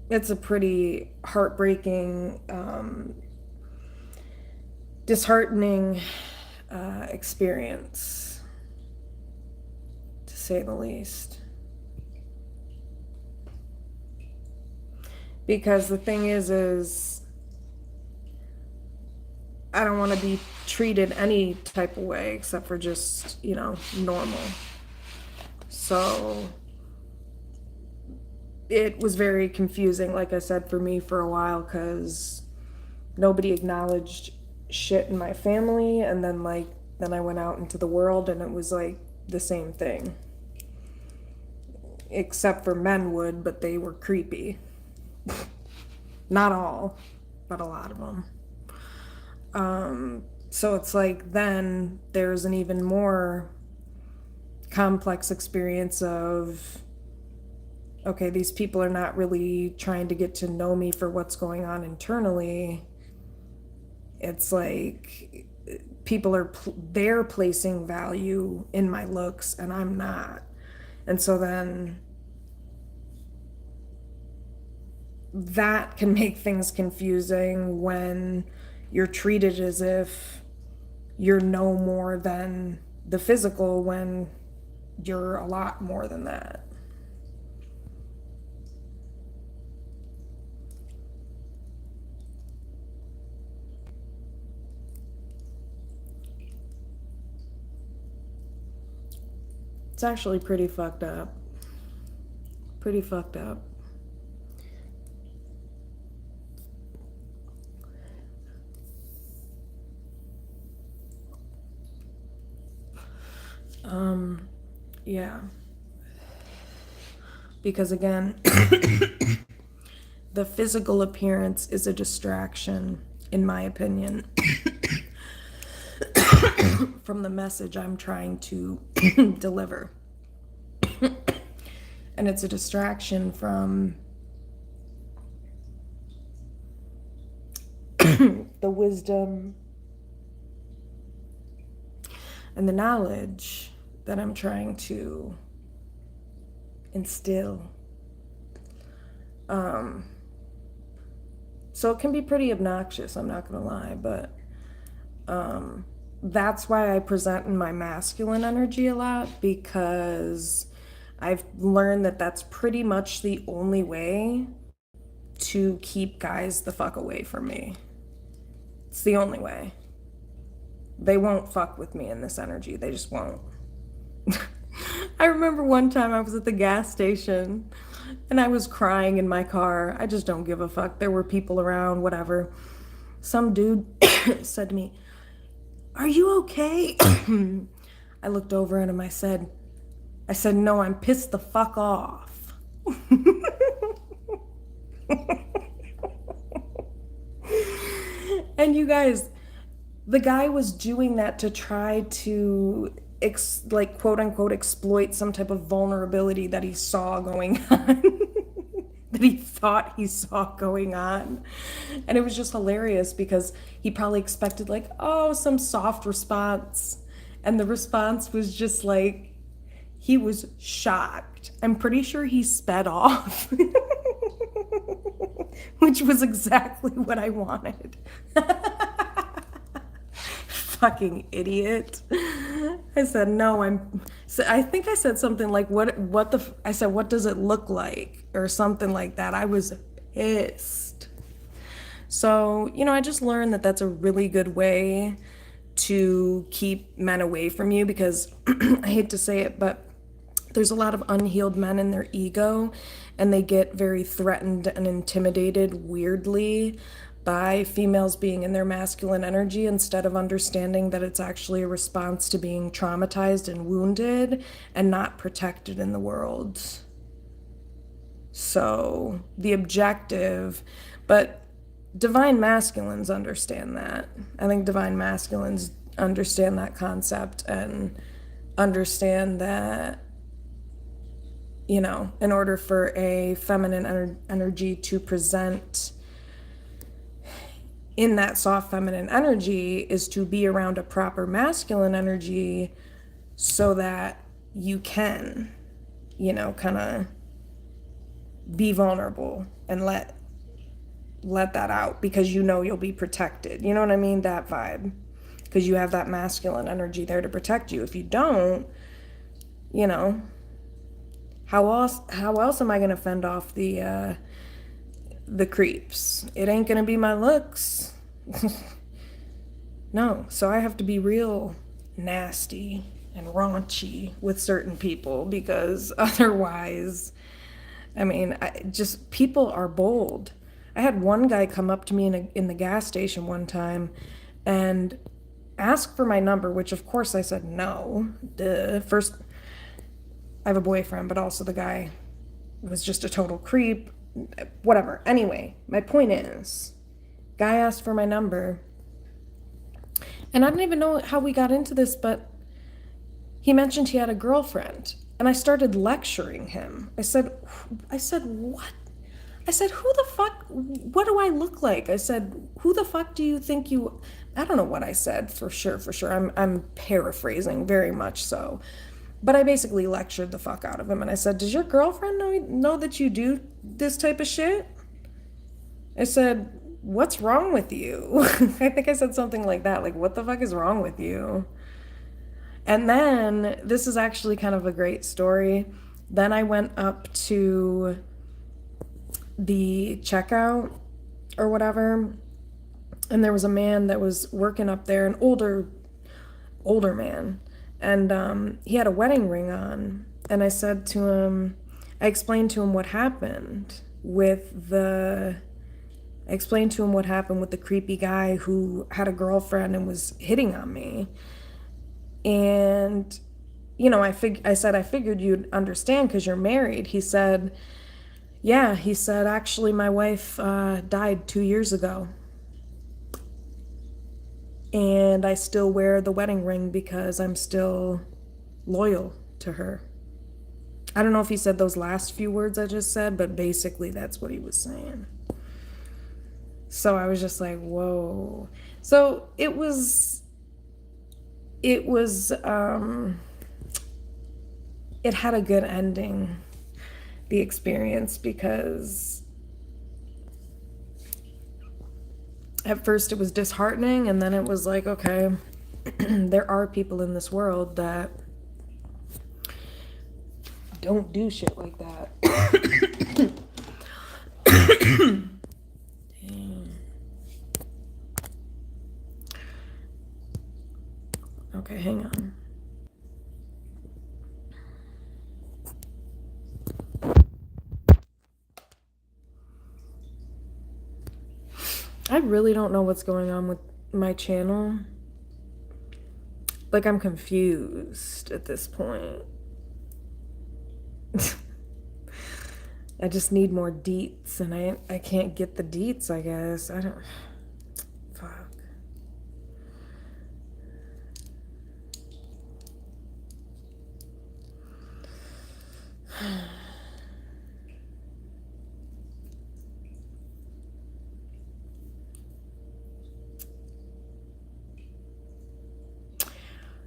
it's a pretty heartbreaking, disheartening experience, to say the least. Because the thing is I don't want to be treated any type of way except for just, normal. So it was very confusing, like I said, for me for a while, because nobody acknowledged shit in my family, and then I went out into the world and it was like the same thing. Except for men would, but they were creepy. Not all, but a lot of them. So it's like then there's an even more complex experience of, okay, these people are not really trying to get to know me for what's going on internally. It's like people they're placing value in my looks and I'm not. And so then that can make things confusing when you're treated as if you're no more than the physical when you're a lot more than that. It's actually pretty fucked up. Pretty fucked up. Yeah. Because again, the physical appearance is a distraction, in my opinion, from the message I'm trying to deliver. And it's a distraction from the wisdom and the knowledge that I'm trying to instill. So it can be pretty obnoxious, I'm not gonna lie, but that's why I present in my masculine energy a lot, because I've learned that that's pretty much the only way to keep guys the fuck away from me. It's the only way. They won't fuck with me in this energy. They just won't. I remember one time I was at the gas station and I was crying in my car. I just don't give a fuck. There were people around, whatever. Some dude said to me, "Are you okay?" I looked over at him. I said, "No, I'm pissed the fuck off." And you guys, the guy was doing that to try to like quote unquote exploit some type of vulnerability that he saw going on. That he thought he saw going on. And it was just hilarious because he probably expected like, oh, some soft response. And the response was just like, he was shocked. I'm pretty sure he sped off. Which was exactly what I wanted. Fucking idiot. I said, no, I think I said something like, I said, what does it look like? Or something like that. I was pissed. So, I just learned that that's a really good way to keep men away from you, because I hate to say it, but there's a lot of unhealed men in their ego, and they get very threatened and intimidated weirdly by females being in their masculine energy, instead of understanding that it's actually a response to being traumatized and wounded and not protected in the world. So the objective, but divine masculines understand that. I think divine masculines understand that concept and understand that, in order for a feminine energy to present in that soft feminine energy is to be around a proper masculine energy so that you can, kind of be vulnerable and let that out because you'll be protected. You know what I mean? That vibe. Because you have that masculine energy there to protect you. If you don't, you know, how else am I gonna fend off the creeps? It ain't gonna be my looks. No, so I have to be real nasty and raunchy with certain people because otherwise, I mean, people are bold. I had one guy come up to me in the gas station one time and ask for my number, which of course I said no. Duh. First, I have a boyfriend, but also the guy was just a total creep. Whatever. Anyway, my point is, guy asked for my number. And I don't even know how we got into this, but he mentioned he had a girlfriend. And I started lecturing him. I said, what? I said, who the fuck, what do I look like? I said, who the fuck do you think you, I don't know what I said for sure. I'm paraphrasing very much so. But I basically lectured the fuck out of him. And I said, does your girlfriend know that you do this type of shit? I said, what's wrong with you? I think I said something like that. Like, what the fuck is wrong with you? And then, this is actually kind of a great story. Then I went up to the checkout or whatever, and there was a man that was working up there, an older man, and he had a wedding ring on. And I explained to him what happened with the creepy guy who had a girlfriend and was hitting on me. And I said I figured you'd understand because you're married. He said, yeah. He said, actually my wife died 2 years ago, and I still wear the wedding ring because I'm still loyal to her. I don't know if he said those last few words I just said, but basically that's what he was saying. So I was just like, whoa. So it had a good ending, the experience, because at first it was disheartening, and then it was like, okay, there are people in this world that don't do shit like that. Okay, hang on. I really don't know what's going on with my channel. Like, I'm confused at this point. I just need more deets, and I can't get the deets, I guess. I don't... Fuck.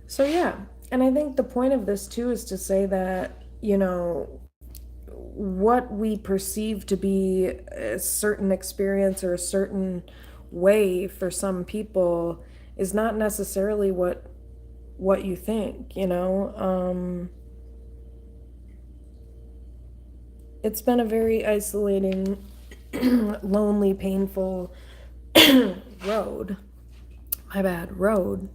So yeah, and I think the point of this too is to say that, what we perceive to be a certain experience or a certain way for some people is not necessarily what you think, It's been a very isolating, lonely, painful road. My bad, road.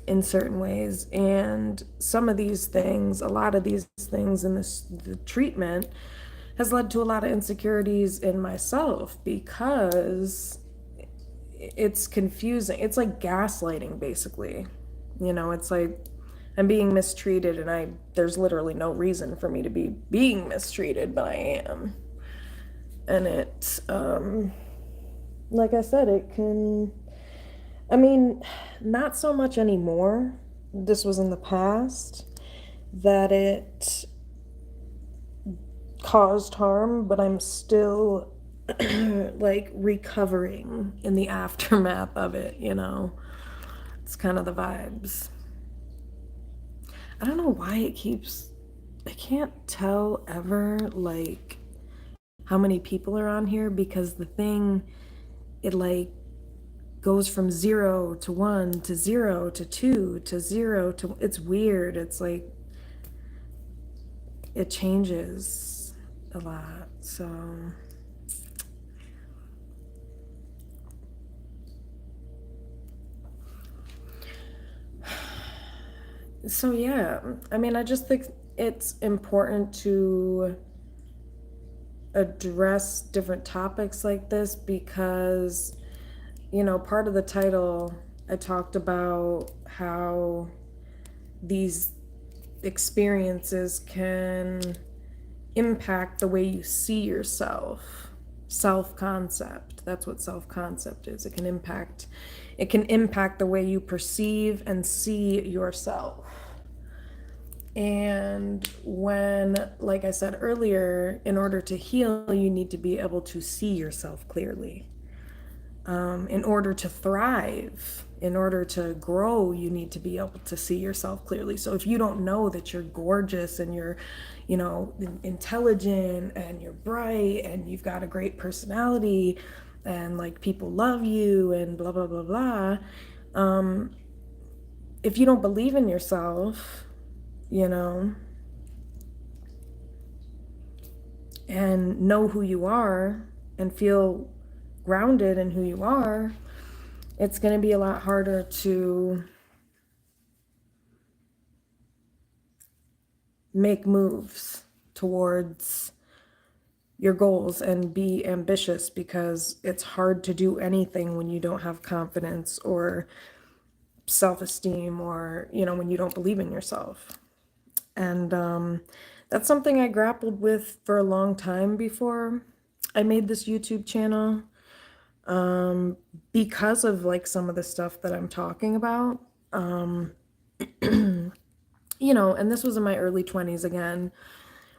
In certain ways, and some of these things, a lot of these things in the treatment has led to a lot of insecurities in myself because it's confusing. It's like gaslighting, basically. It's like I'm being mistreated, and there's literally no reason for me to be being mistreated, but I am. And it, like I said, it can... I mean, not so much anymore. This was in the past that it caused harm, but I'm still like recovering in the aftermath of it, you know? It's kind of the vibes. I don't know why I can't tell ever like how many people are on here because the thing, it like goes from 0 to 1 to 0 to 2 to 0 to, it's weird. It's like, it changes a lot. So yeah, I mean, I just think it's important to address different topics like this because, you know, part of the title, I talked about how these experiences can impact the way you see yourself. Self-concept, that's what self-concept is. It can impact the way you perceive and see yourself. And when, like I said earlier, in order to heal, you need to be able to see yourself clearly. In order to thrive, in order to grow, you need to be able to see yourself clearly. So if you don't know that you're gorgeous and you're, you know, intelligent and you're bright and you've got a great personality and like people love you and blah, blah, blah, blah, if you don't believe in yourself, you know, and know who you are and feel grounded in who you are, it's going to be a lot harder to make moves towards your goals and be ambitious because it's hard to do anything when you don't have confidence or self-esteem or, you know, when you don't believe in yourself. And that's something I grappled with for a long time before I made this YouTube channel. Because of like some of the stuff that I'm talking about, you know, and this was in my early 20s again,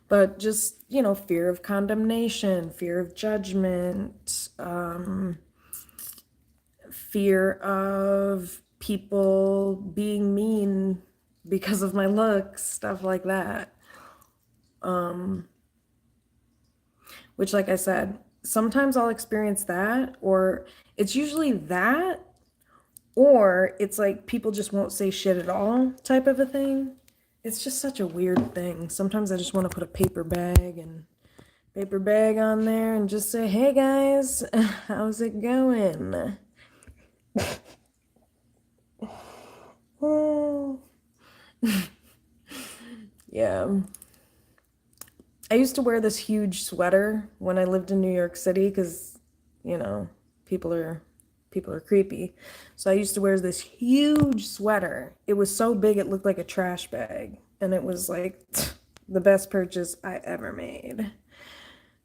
but just, you know, fear of condemnation, fear of judgment, fear of people being mean because of my looks, stuff like that. Which, like I said, sometimes I'll experience that, or it's usually that, or it's like people just won't say shit at all type of a thing. It's just such a weird thing. Sometimes I just want to put a paper bag on there and just say, hey guys, how's it going? Oh. Yeah. I used to wear this huge sweater when I lived in New York City because, you know, people are creepy. So I used to wear this huge sweater. It was so big it looked like a trash bag. And it was like the best purchase I ever made.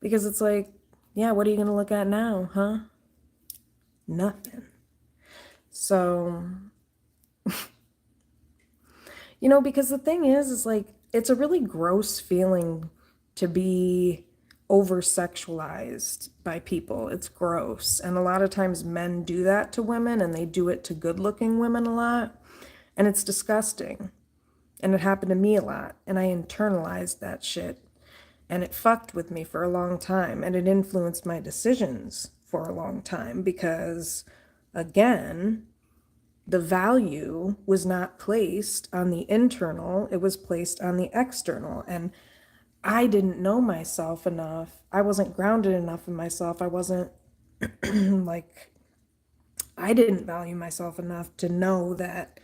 Because it's like, yeah, what are you going to look at now, huh? Nothing. So, you know, because the thing is like, it's a really gross feeling to be over-sexualized by people. It's gross. And a lot of times men do that to women, and they do it to good-looking women a lot. And it's disgusting. And it happened to me a lot. And I internalized that shit. And it fucked with me for a long time. And it influenced my decisions for a long time because, again, the value was not placed on the internal, it was placed on the external. And I didn't know myself enough. I wasn't grounded enough in myself. I wasn't like, I didn't value myself enough to know that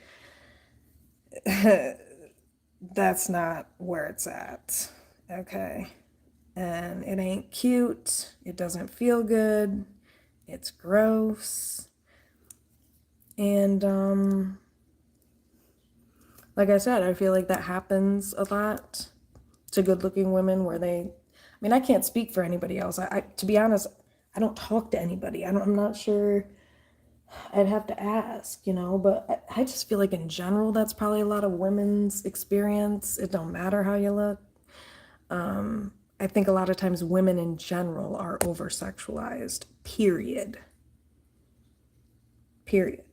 that's not where it's at. Okay. And it ain't cute. It doesn't feel good. It's gross. And like I said, I feel like that happens a lot to good-looking women where I mean, I can't speak for anybody else. To be honest, I don't talk to anybody. I'm not sure. I'd have to ask, you know, but I just feel like in general, that's probably a lot of women's experience. It don't matter how you look. I think a lot of times women in general are over sexualized, period. Period.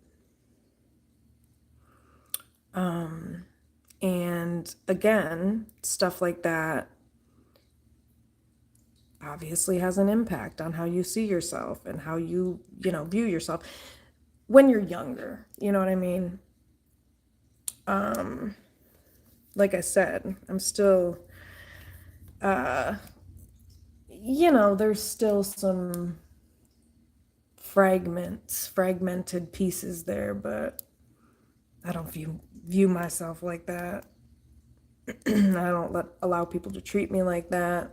And again, stuff like that obviously has an impact on how you see yourself and how you view yourself when you're younger. You know what I mean? Like I said, I'm still, there's still some fragmented pieces there, but I don't view myself like that. I don't allow people to treat me like that.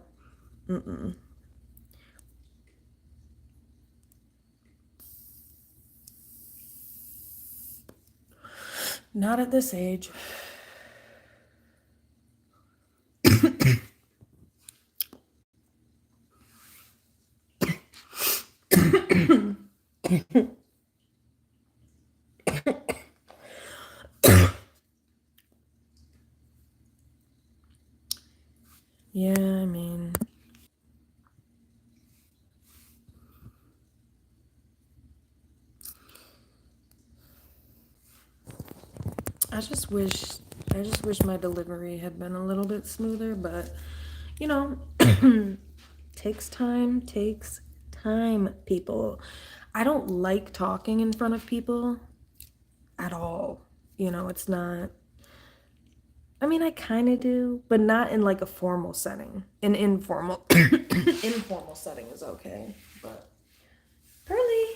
Not at this age. Yeah, I mean, I just wish my delivery had been a little bit smoother, but you know, takes time, people. I don't like talking in front of people at all. It's not, I mean, I kind of do, but not in like a formal setting. An informal informal setting is okay, but Pearly.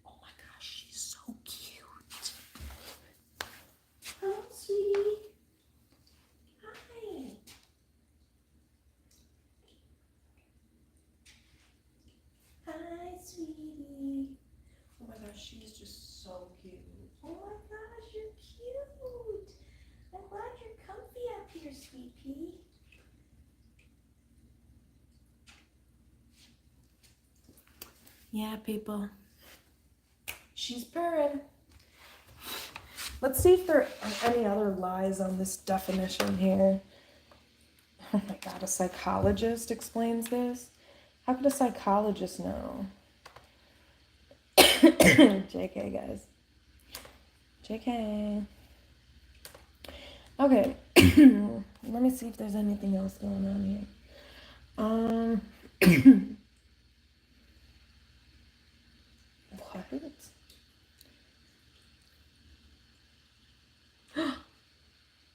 Oh my gosh, she's so cute. Hello, sweetie. Hi. Hi, sweetie. Oh my gosh, she's just so cute. Oh my gosh, you're cute. I'm glad you're comfy up here, sweet pea. Yeah, people. She's purring. Let's see if there are any other lies on this definition here. Oh my god, a psychologist explains this? How could a psychologist know? JK, guys. JK. Okay. Let me see if there's anything else going on here. What?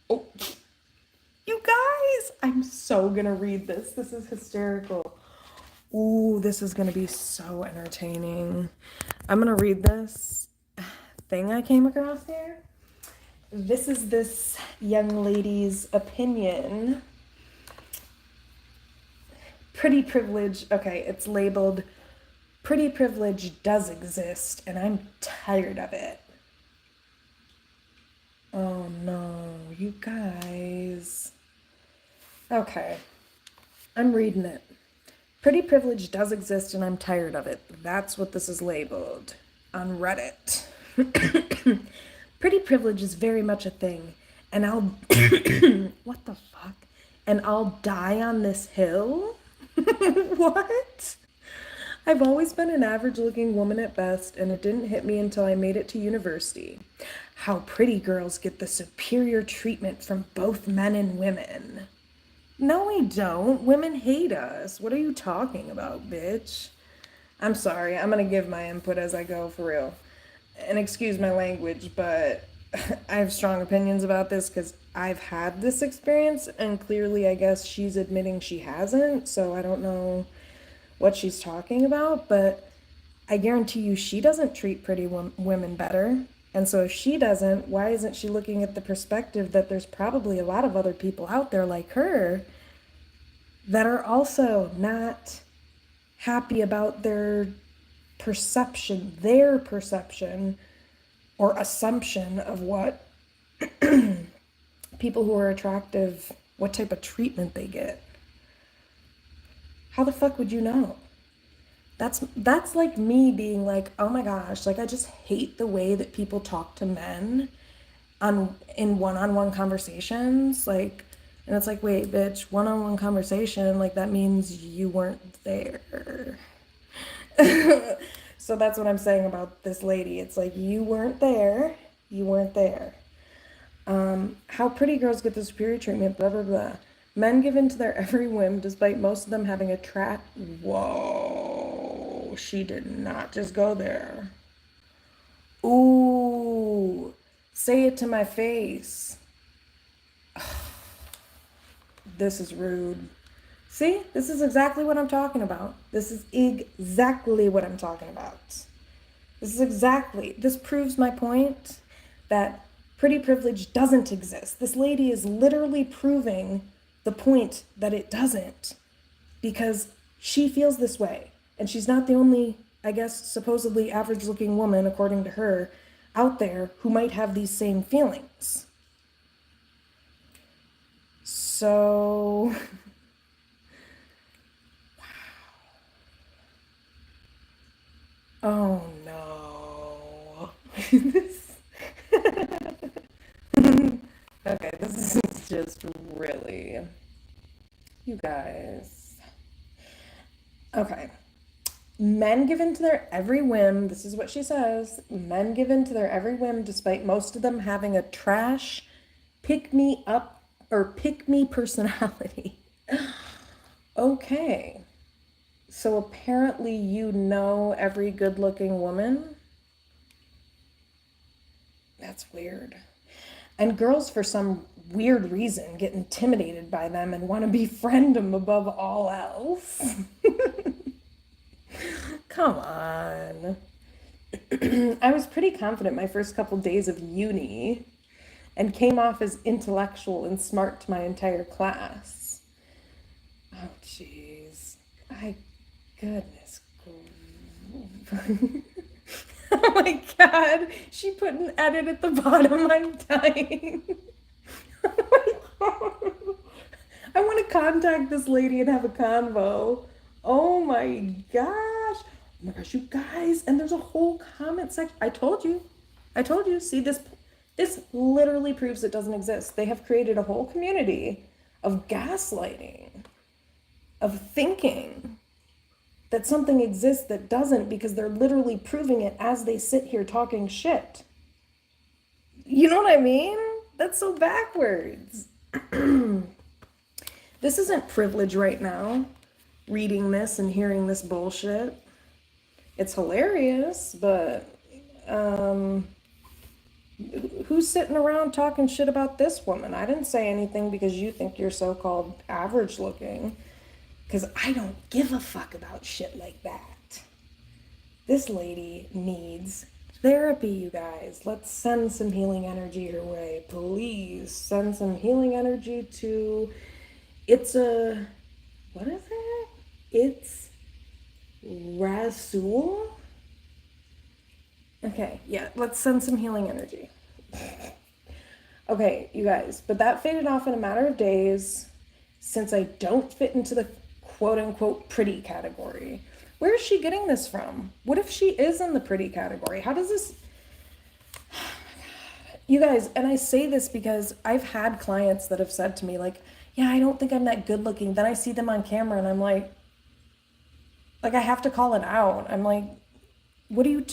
Oh, you guys! I'm so gonna read this. This is hysterical. Ooh, this is gonna be so entertaining. I'm gonna read this thing I came across here. This is this young lady's opinion. Pretty privilege. Okay, it's labeled pretty privilege does exist, and I'm tired of it. Oh no, you guys. Okay, I'm reading it. Pretty privilege does exist, and I'm tired of it. That's what this is labeled on Reddit. Pretty privilege is very much a thing, and I'll. What the fuck? And I'll die on this hill? What? I've always been an average looking woman at best, and it didn't hit me until I made it to university. How pretty girls get the superior treatment from both men and women. No, we don't. Women hate us. What are you talking about, bitch? I'm sorry. I'm gonna give my input as I go, for real. And excuse my language, but I have strong opinions about this because I've had this experience, and clearly, I guess she's admitting she hasn't, so I don't know what she's talking about, but I guarantee you she doesn't treat pretty women better. And so if she doesn't, why isn't she looking at the perspective that there's probably a lot of other people out there like her that are also not happy about their perception or assumption of what people who are attractive, what type of treatment they get. How the fuck would you know? That's like me being like, oh my gosh, like I just hate the way that people talk to men in one-on-one conversations. Like, And it's like, wait, bitch, one-on-one conversation, like that means you weren't there. So that's what I'm saying about this lady. It's like, you weren't there. You weren't there. How pretty girls get the superior treatment, blah, blah, blah. Men give in to their every whim, despite most of them having a track. Whoa, she did not just go there. Ooh, say it to my face. This is rude. See, this is exactly what I'm talking about. This is exactly what I'm talking about. This proves my point that pretty privilege doesn't exist. This lady is literally proving the point that it doesn't because she feels this way. And she's not the only, I guess, supposedly average looking woman, according to her, out there who might have these same feelings. So, oh no. Okay, this is just really, you guys. Okay. Men give in to their every whim. This is what she says. Men give in to their every whim despite most of them having a trash, pick me up, or pick me personality. Okay. So apparently you know every good looking woman? That's weird. And girls, for some weird reason, get intimidated by them and want to befriend them above all else. Come on. I was pretty confident my first couple days of uni and came off as intellectual and smart to my entire class. Oh, jeez. My goodness. Oh my God. She put an edit at the bottom. I'm dying. Oh my God. I want to contact this lady and have a convo. Oh my gosh. Oh my gosh, you guys. And there's a whole comment section. I told you. I told you. See, this literally proves it doesn't exist. They have created a whole community of gaslighting, of thinking that something exists that doesn't because they're literally proving it as they sit here talking shit. You know what I mean? That's so backwards. This isn't privilege right now, reading this and hearing this bullshit. It's hilarious, but who's sitting around talking shit about this woman? I didn't say anything because you think you're so-called average looking, because I don't give a fuck about shit like that. This lady needs therapy, you guys. Let's send some healing energy her way. Please send some healing energy to, what is it? It's Rasul? Okay, yeah, let's send some healing energy. Okay, you guys, but that faded off in a matter of days since I don't fit into the quote unquote pretty category. Where is she getting this from? What if she is in the pretty category? How does this... You guys, and I say this because I've had clients that have said to me, like, yeah, I don't think I'm that good looking. Then I see them on camera and I'm like, I have to call it out. I'm like, what do you...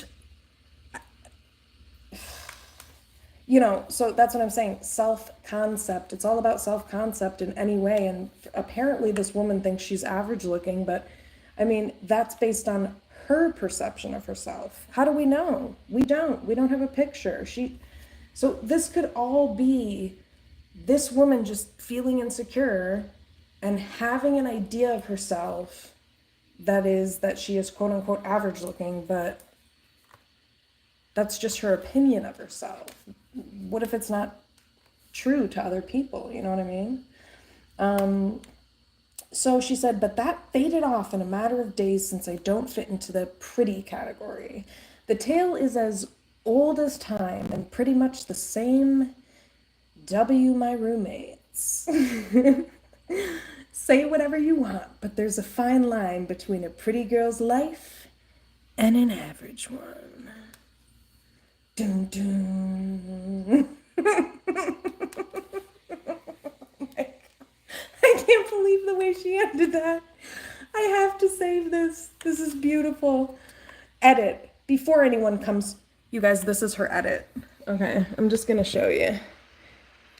You know, so that's what I'm saying. Self-concept. It's all about self-concept in any way. And apparently this woman thinks she's average looking, but I mean, that's based on her perception of herself. How do we know? We don't. We don't have a picture. So this could all be this woman just feeling insecure and having an idea of herself that she is quote unquote average looking, but that's just her opinion of herself. What if it's not true to other people? You know what I mean? So she said, but that faded off in a matter of days since I don't fit into the pretty category. The tale is as old as time and pretty much the same. W my roommates. Say whatever you want, but there's a fine line between a pretty girl's life and an average one. Dun, dun. way she ended that. I have to save this. This is beautiful. Edit. Before anyone comes, you guys, this is her edit. Okay, I'm just gonna show you.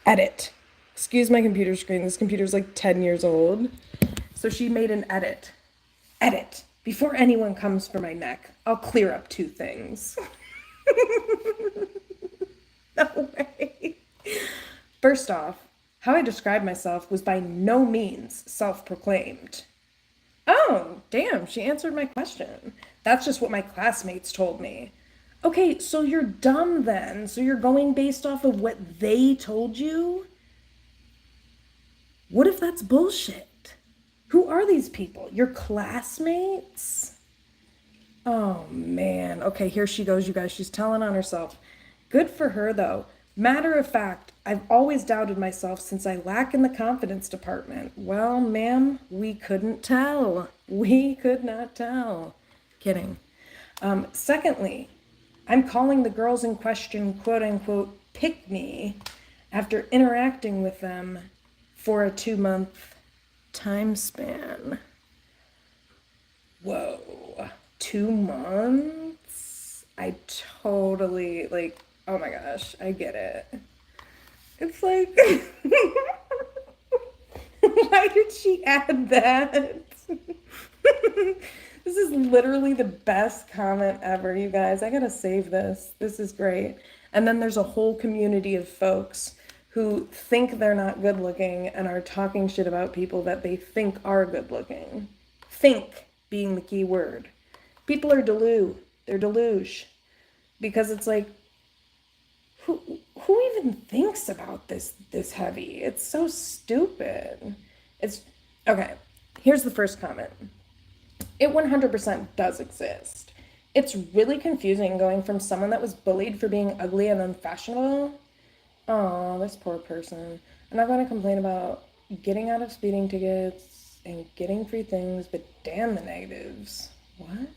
Edit. Excuse my computer screen. This computer's like 10 years old. So she made an edit. Edit. Before anyone comes for my neck, I'll clear up two things. No way. First off, how I described myself was by no means self-proclaimed. Oh, damn, she answered my question. That's just what my classmates told me. Okay, so you're dumb then. So you're going based off of what they told you? What if that's bullshit? Who are these people? Your classmates? Oh man. Okay, here she goes, you guys. She's telling on herself. Good for her though. Matter of fact, I've always doubted myself since I lack in the confidence department. Well, ma'am, we couldn't tell. We could not tell. Kidding. Secondly, I'm calling the girls in question, quote unquote, pick me after interacting with them for a 2-month time span. Whoa, 2 months? I totally, like, oh my gosh, I get it. It's like, why did she add that? This is literally the best comment ever, you guys. I gotta save this. This is great. And then there's a whole community of folks who think they're not good looking and are talking shit about people that they think are good looking. Think being the key word. People are they're deluge. Because it's like, who even thinks about this heavy? It's so stupid. It's okay. Here's the first comment. It 100% does exist. It's really confusing going from someone that was bullied for being ugly and unfashionable. Oh, this poor person. I'm not going to complain about getting out of speeding tickets and getting free things, but damn the negatives. What?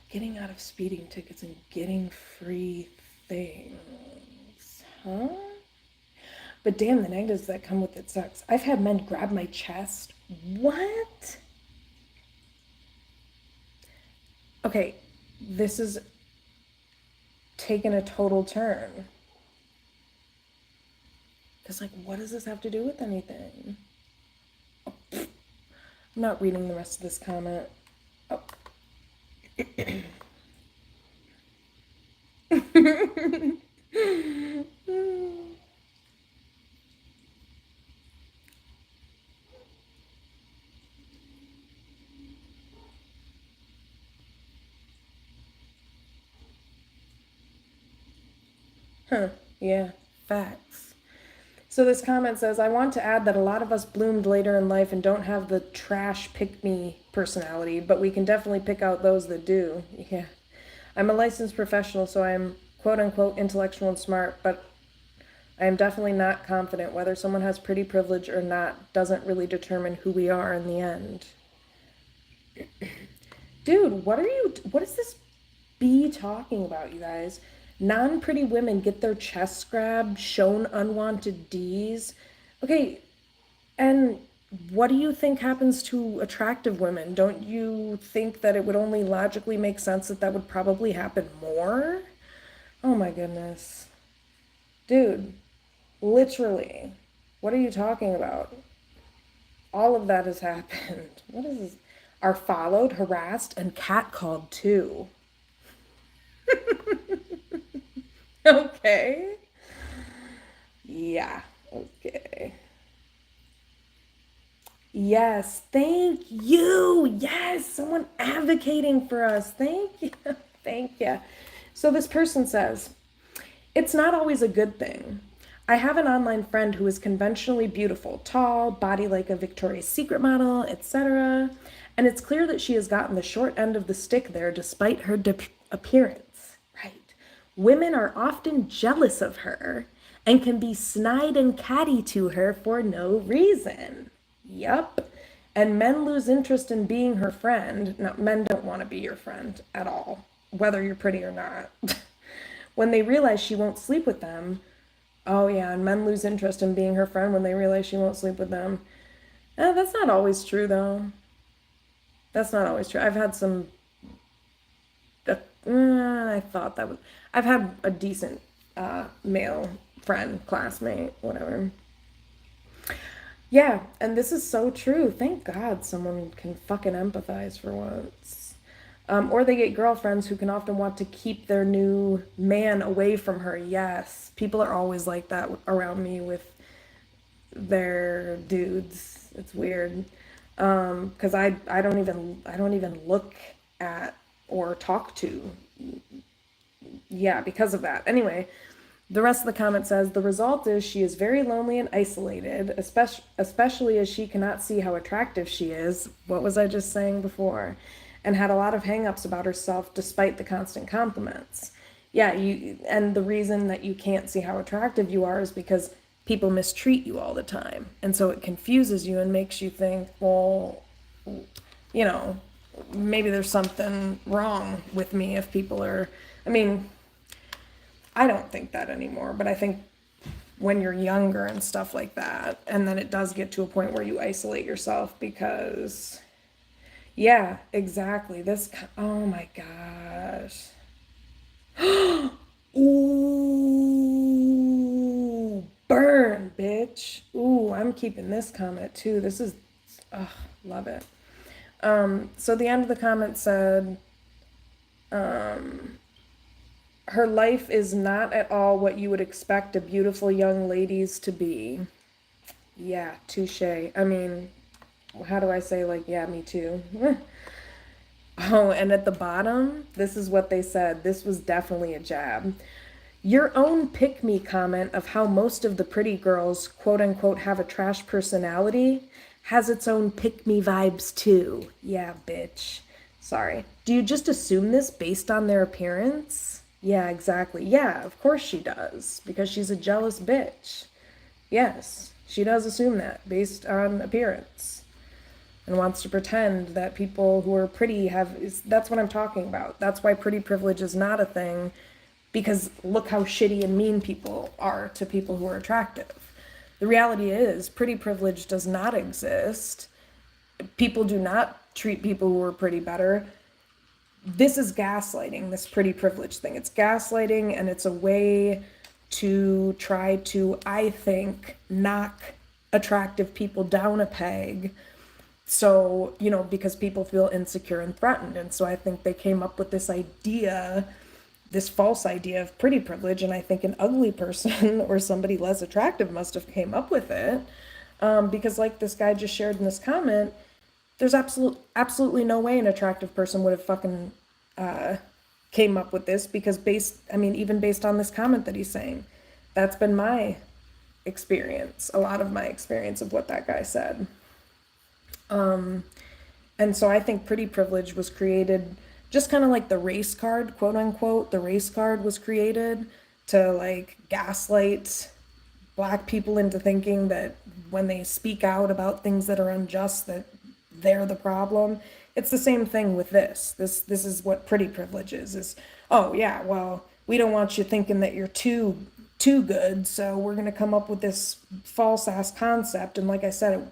Getting out of speeding tickets and getting free things. Huh? But damn the negatives that come with it sucks. I've had men grab my chest. What? Okay, this is taken a total turn. Because, like, what does this have to do with anything? Oh, I'm not reading the rest of this comment. Oh. Huh, yeah, facts. So this comment says, I want to add that a lot of us bloomed later in life and don't have the trash pick-me personality, but we can definitely pick out those that do. Yeah. I'm a licensed professional, so I'm quote-unquote intellectual and smart, but I am definitely not confident. Whether someone has pretty privilege or not doesn't really determine who we are in the end. Dude, what is this bee talking about, you guys? Non-pretty women get their chests grabbed, shown unwanted Ds. Okay, and what do you think happens to attractive women? Don't you think that it would only logically make sense that that would probably happen more? Oh my goodness. Dude, literally, what are you talking about? All of that has happened. What is this? Are followed, harassed, and catcalled too. Okay. Yeah, okay. Yes, thank you. Yes, someone advocating for us. Thank you. Thank you. So this person says, it's not always a good thing. I have an online friend who is conventionally beautiful, tall, body like a Victoria's Secret model, etc. And it's clear that she has gotten the short end of the stick there despite her appearance. Women are often jealous of her and can be snide and catty to her for no reason. Yup. And men lose interest in being her friend. Now, men don't want to be your friend at all, whether you're pretty or not. When they realize she won't sleep with them, Oh yeah, and men lose interest in being her friend when they realize she won't sleep with them. That's not always true though. That's not always true. I've had some. I thought that was. I've had a decent male friend, classmate, whatever. Yeah, and this is so true. Thank God someone can fucking empathize for once. Or they get girlfriends who can often want to keep their new man away from her. Yes, people are always like that around me with their dudes. It's weird. 'Cause I don't even look at or talk to. Yeah, because of that. Anyway, the rest of the comment says the result is she is very lonely and isolated, especially as she cannot see how attractive she is. What was I just saying before? And had a lot of hangups about herself despite the constant compliments. Yeah, and the reason that you can't see how attractive you are is because people mistreat you all the time. And so it confuses you and makes you think, well, you know, maybe there's something wrong with me if people are, I mean, I don't think that anymore, but I think when you're younger and stuff like that, and then it does get to a point where you isolate yourself because, yeah, exactly. Oh my gosh. Ooh, burn, bitch. Ooh, I'm keeping this comment too. This is, ugh, love it. So the end of the comment said, her life is not at all what you would expect a beautiful young lady's to be. Yeah, touche. I mean, how do I say, like, yeah, me too? Oh, and at the bottom, this is what they said. This was definitely a jab. Your own pick me comment of how most of the pretty girls, quote unquote, have a trash personality has its own pick me vibes too. Yeah, bitch. Sorry. Do you just assume this based on their appearance? Yeah, exactly. Yeah, of course she does, because she's a jealous bitch. Yes, she does assume that based on appearance and wants to pretend that people who are pretty that's what I'm talking about. That's why pretty privilege is not a thing, because look how shitty and mean people are to people who are attractive. The reality is, pretty privilege does not exist. People do not treat people who are pretty better. This is gaslighting, this pretty privilege thing. It's gaslighting, and it's a way to try to, I think, knock attractive people down a peg. So, because people feel insecure and threatened. And so I think they came up with this idea, this false idea of pretty privilege. And I think an ugly person or somebody less attractive must have came up with it. Because like this guy just shared in this comment, there's absolutely no way an attractive person would have fucking came up with this, because even based on this comment that he's saying, that's been my experience, a lot of my experience of what that guy said. And so I think pretty privilege was created just kind of like the race card, quote unquote, the race card was created to like gaslight black people into thinking that when they speak out about things that are unjust, that they're the problem. It's the same thing with this is what pretty privilege is, oh yeah, well, we don't want you thinking that you're too good, so we're going to come up with this false ass concept. And like I said,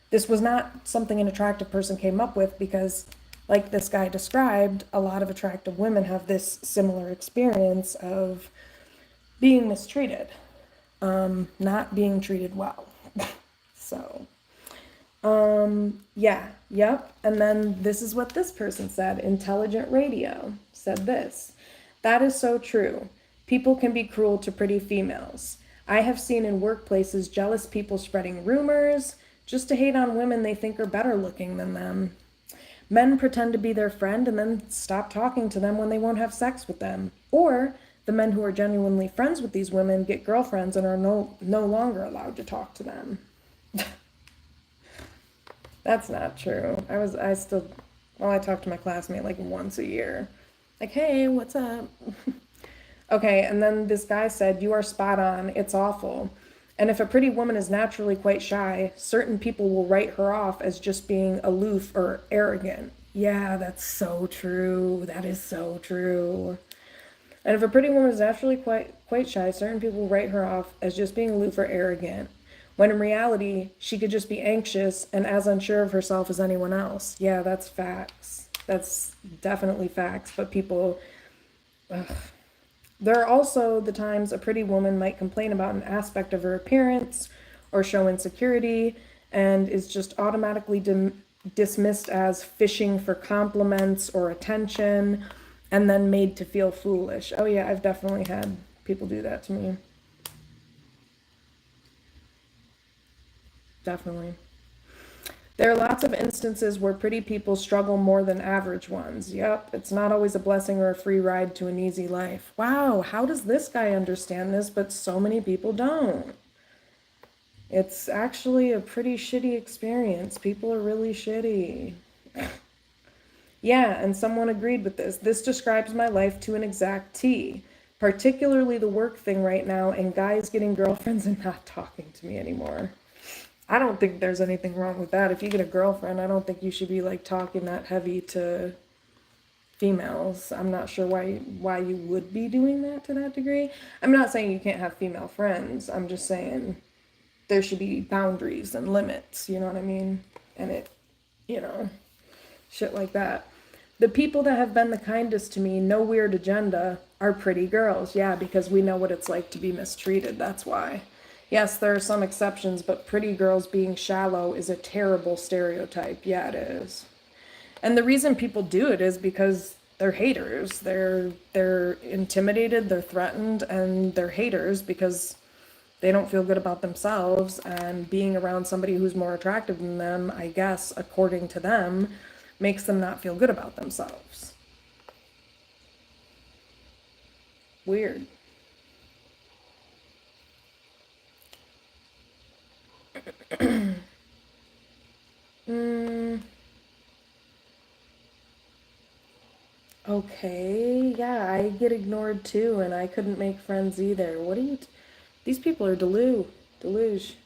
this was not something an attractive person came up with, because like this guy described, a lot of attractive women have this similar experience of being mistreated, not being treated well. So, yeah, yep. And then this is what this person said. Intelligent Radio said this. That is so true. People can be cruel to pretty females. I have seen in workplaces jealous people spreading rumors just to hate on women they think are better looking than them. Men pretend to be their friend and then stop talking to them when they won't have sex with them. Or the men who are genuinely friends with these women get girlfriends and are no longer allowed to talk to them. That's not true. I talk to my classmate like once a year. Like, hey, what's up? Okay, and then this guy said, you are spot on. It's awful. And if a pretty woman is naturally quite shy, certain people will write her off as just being aloof or arrogant. Yeah, that's so true. That is so true. And if a pretty woman is naturally quite shy, certain people write her off as just being aloof or arrogant, when in reality, she could just be anxious and as unsure of herself as anyone else. Yeah, that's facts. That's definitely facts. But people, there are also the times a pretty woman might complain about an aspect of her appearance or show insecurity and is just automatically dismissed as fishing for compliments or attention and then made to feel foolish. Oh, yeah, I've definitely had people do that to me. Definitely. There are lots of instances where pretty people struggle more than average ones. Yep, it's not always a blessing or a free ride to an easy life. Wow, how does this guy understand this, but so many people don't? It's actually a pretty shitty experience. People are really shitty. Yeah, and someone agreed with this. This describes my life to an exact T, particularly the work thing right now and guys getting girlfriends and not talking to me anymore. I don't think there's anything wrong with that. If you get a girlfriend, I don't think you should be like talking that heavy to females. I'm not sure why you would be doing that to that degree. I'm not saying you can't have female friends. I'm just saying there should be boundaries and limits, you know what I mean? And it, you know, shit like that. The people that have been the kindest to me, no weird agenda, are pretty girls. Yeah, because we know what it's like to be mistreated. That's why. Yes, there are some exceptions, but pretty girls being shallow is a terrible stereotype. Yeah, it is. And the reason people do it is because they're haters. They're intimidated, they're threatened, and they're haters because they don't feel good about themselves, and being around somebody who's more attractive than them, I guess, according to them, makes them not feel good about themselves. Weird. Mm, okay, yeah, I get ignored too, and I couldn't make friends either. What are you? These people are deluge.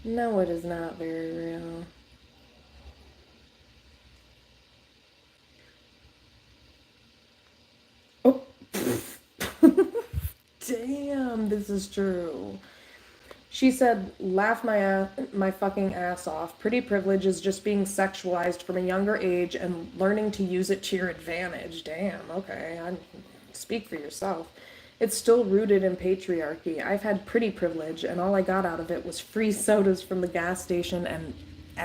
No, it is not very real. Oh, damn, this is true. She said, laugh my fucking ass off. Pretty privilege is just being sexualized from a younger age and learning to use it to your advantage. Damn, okay. Speak for yourself. It's still rooted in patriarchy. I've had pretty privilege, and all I got out of it was free sodas from the gas station and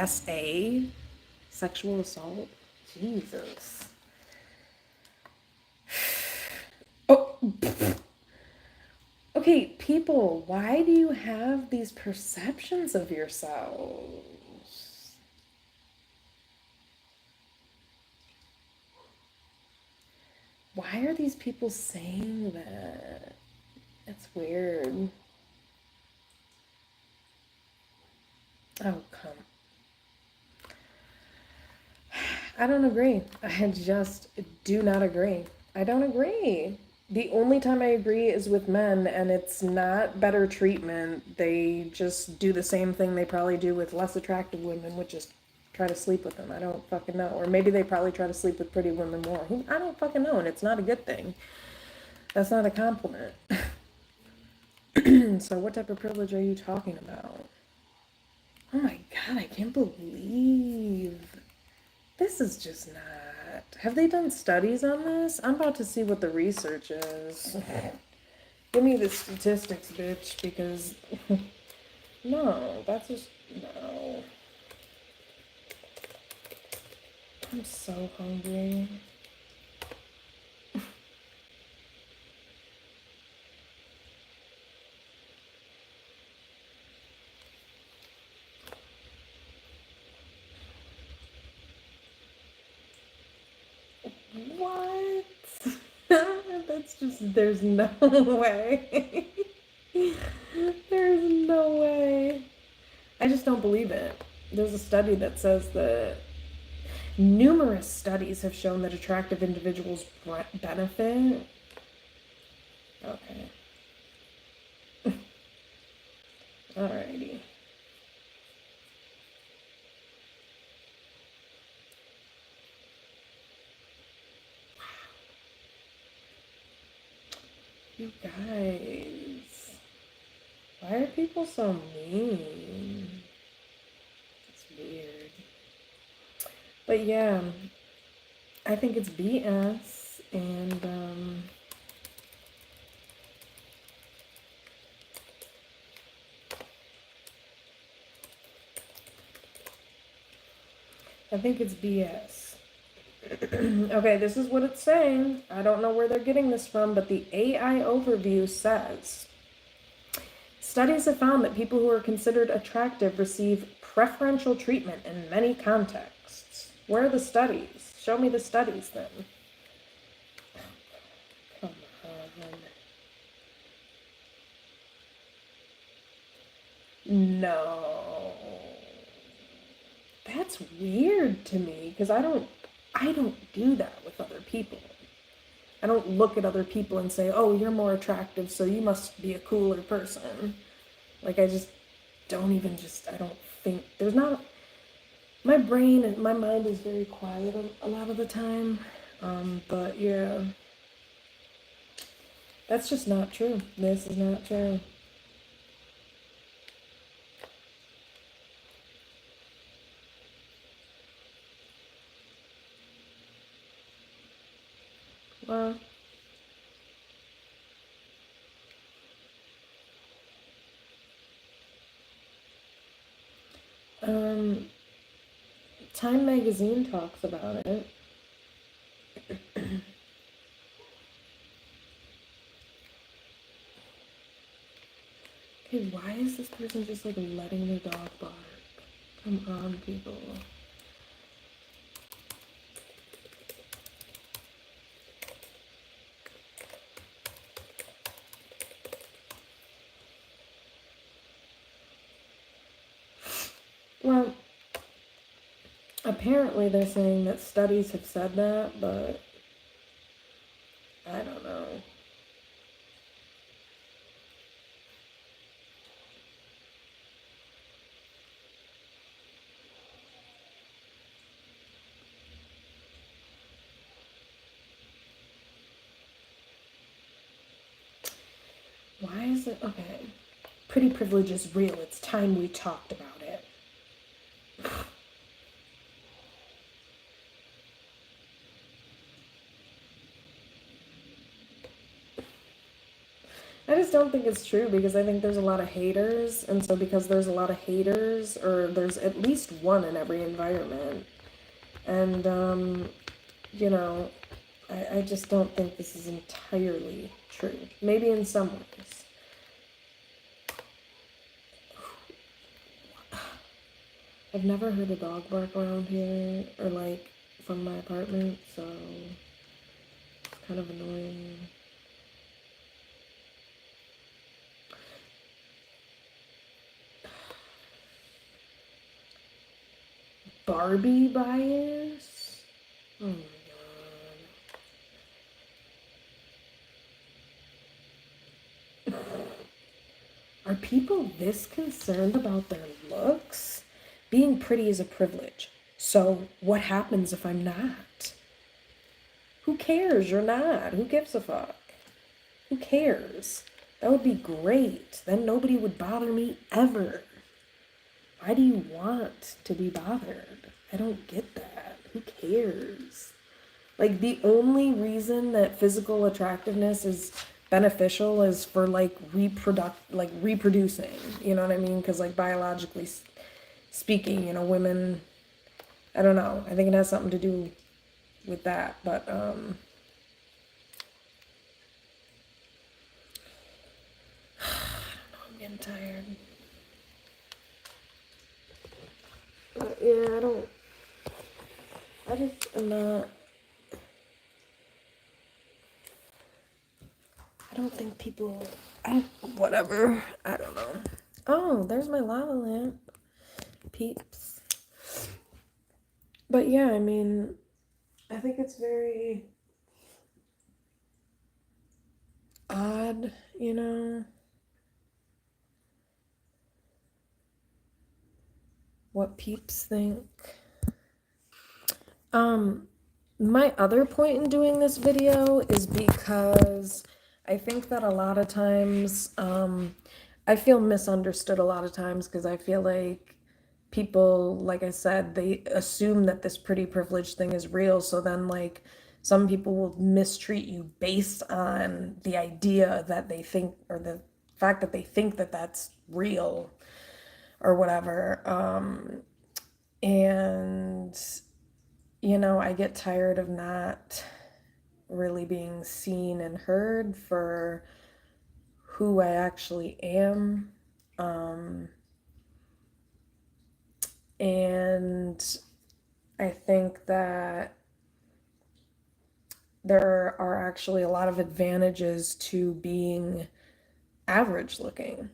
SA? Sexual assault? Jesus. Oh, okay, people, why do you have these perceptions of yourselves? Why are these people saying that? It's weird. Oh, come. I don't agree. I just do not agree. I don't agree. The only time I agree is with men, and it's not better treatment. They just do the same thing they probably do with less attractive women, which is try to sleep with them. I don't fucking know. Or maybe they probably try to sleep with pretty women more. I don't fucking know, and it's not a good thing. That's not a compliment. So what type of privilege are you talking about? Oh my god, I can't believe this is just not. Have they done studies on this? I'm about to see what the research is. Give me the statistics, bitch, because no, that's just no. I'm so hungry. What? That's just, there's no way. There's no way. I just don't believe it. There's a study that says that numerous studies have shown that attractive individuals benefit. Okay. Alrighty. You guys, why are people so mean? It's weird. But yeah, I think it's BS, and I think it's BS. Okay, this is what it's saying. I don't know where they're getting this from, but the AI overview says studies have found that people who are considered attractive receive preferential treatment in many contexts. Where are the studies? Show me the studies then. Come on. No. That's weird to me because I don't do that with other people. I don't look at other people and say, "Oh, you're more attractive, so you must be a cooler person." Like I just don't even I don't think there's not my brain and my mind is very quiet a lot of the time. But yeah. That's just not true. This is not true. Well, um, Time magazine talks about it. Okay, why is this person just like letting their dog bark? Come on, people. Well, apparently they're saying that studies have said that, but I don't know. Why is it okay? Pretty privilege is real. It's time we talked about it. I just don't think it's true because I think there's a lot of haters, and so because there's a lot of haters, or there's at least one in every environment, and you know, I just don't think this is entirely true. Maybe in some ways. I've never heard a dog bark around here, or like from my apartment, so it's kind of annoying. Barbie bias? Oh my god. Are people this concerned about their looks? Being pretty is a privilege. So what happens if I'm not? Who cares? You're not. Who gives a fuck? Who cares? That would be great. Then nobody would bother me ever. Why do you want to be bothered? I don't get that. Who cares? Like the only reason that physical attractiveness is beneficial is for like reproducing. You know what I mean? Because like biologically speaking, you know, women. I don't know. I think it has something to do with that, but I don't know. I'm getting tired. Yeah, I just am not. I don't think people. Whatever. I don't know. Oh, there's my lava lamp. Peeps. But yeah, I mean, I think it's very odd, you know, what peeps think. My other point in doing this video is because I think that a lot of times, I feel misunderstood a lot of times because I feel like people, like I said, they assume that this pretty privilege thing is real. So then, like, some people will mistreat you based on the idea that they think, or the fact that they think that that's real or whatever. And, I get tired of not really being seen and heard for who I actually am. Um, and I think that there are actually a lot of advantages to being average looking,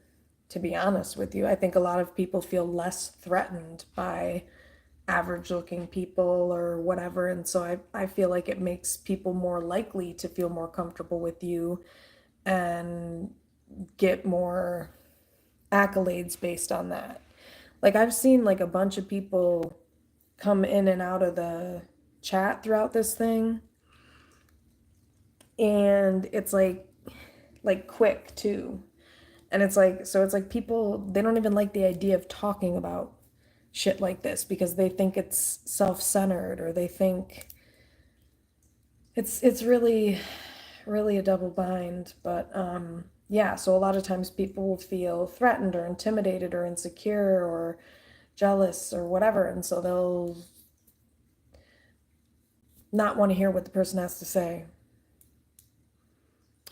to be honest with you. I think a lot of people feel less threatened by average looking people or whatever. And so I feel like it makes people more likely to feel more comfortable with you and get more accolades based on that. Like I've seen like a bunch of people come in and out of the chat throughout this thing, and it's like quick too. And it's like, so it's like people, they don't even like the idea of talking about shit like this because they think it's self-centered, or they think it's really a double bind. But yeah, so a lot of times people will feel threatened or intimidated or insecure or jealous or whatever, and so they'll not want to hear what the person has to say,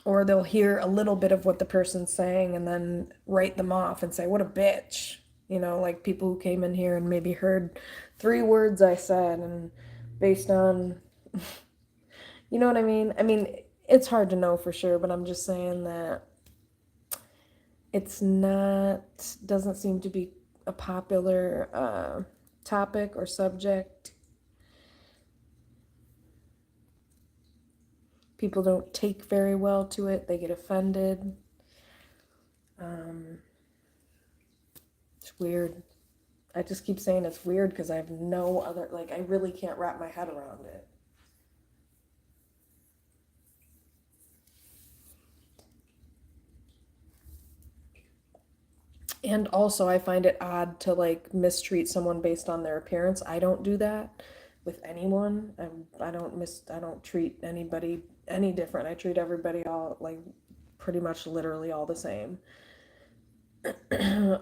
or they'll hear a little bit of what the person's saying and then write them off and say, what a bitch. Like people who came in here and maybe heard 3 words I said, and based on, you know what I mean? I mean, it's hard to know for sure, but I'm just saying that it's not, doesn't seem to be a popular topic or subject. People don't take very well to it, they get offended. Um, it's weird. I just keep saying it's weird because I have no other, like, I really can't wrap my head around it. And also, I find it odd to like mistreat someone based on their appearance. I don't do that with anyone. I don't treat anybody any different. I treat everybody all like pretty much literally all the same.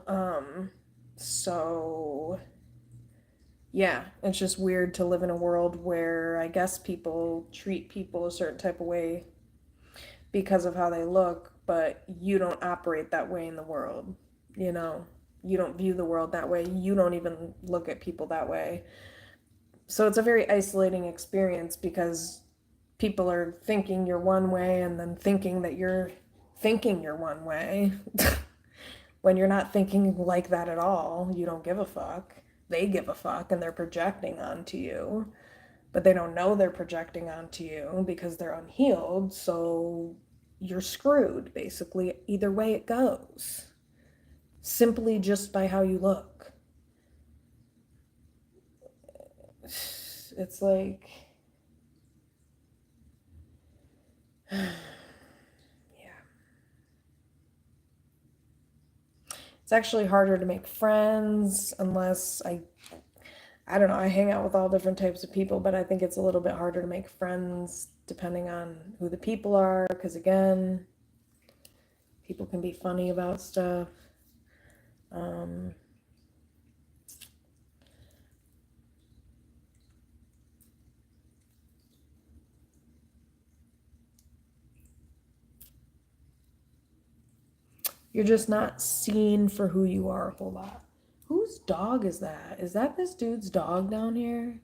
um, so yeah, it's just weird to live in a world where I guess people treat people a certain type of way because of how they look, but you don't operate that way in the world. You know, you don't view the world that way. You don't even look at people that way. So it's a very isolating experience because people are thinking you're one way and then thinking that you're thinking you're one way when you're not thinking like that at all. You don't give a fuck. They give a fuck and they're projecting onto you, but they don't know they're projecting onto you because they're unhealed. So you're screwed basically either way it goes, simply just by how you look. It's like, yeah. It's actually harder to make friends unless I don't know, I hang out with all different types of people, but I think it's a little bit harder to make friends depending on who the people are, because again, people can be funny about stuff. Um, you're just not seen for who you are a whole lot. Whose dog is that? Is that this dude's dog down here?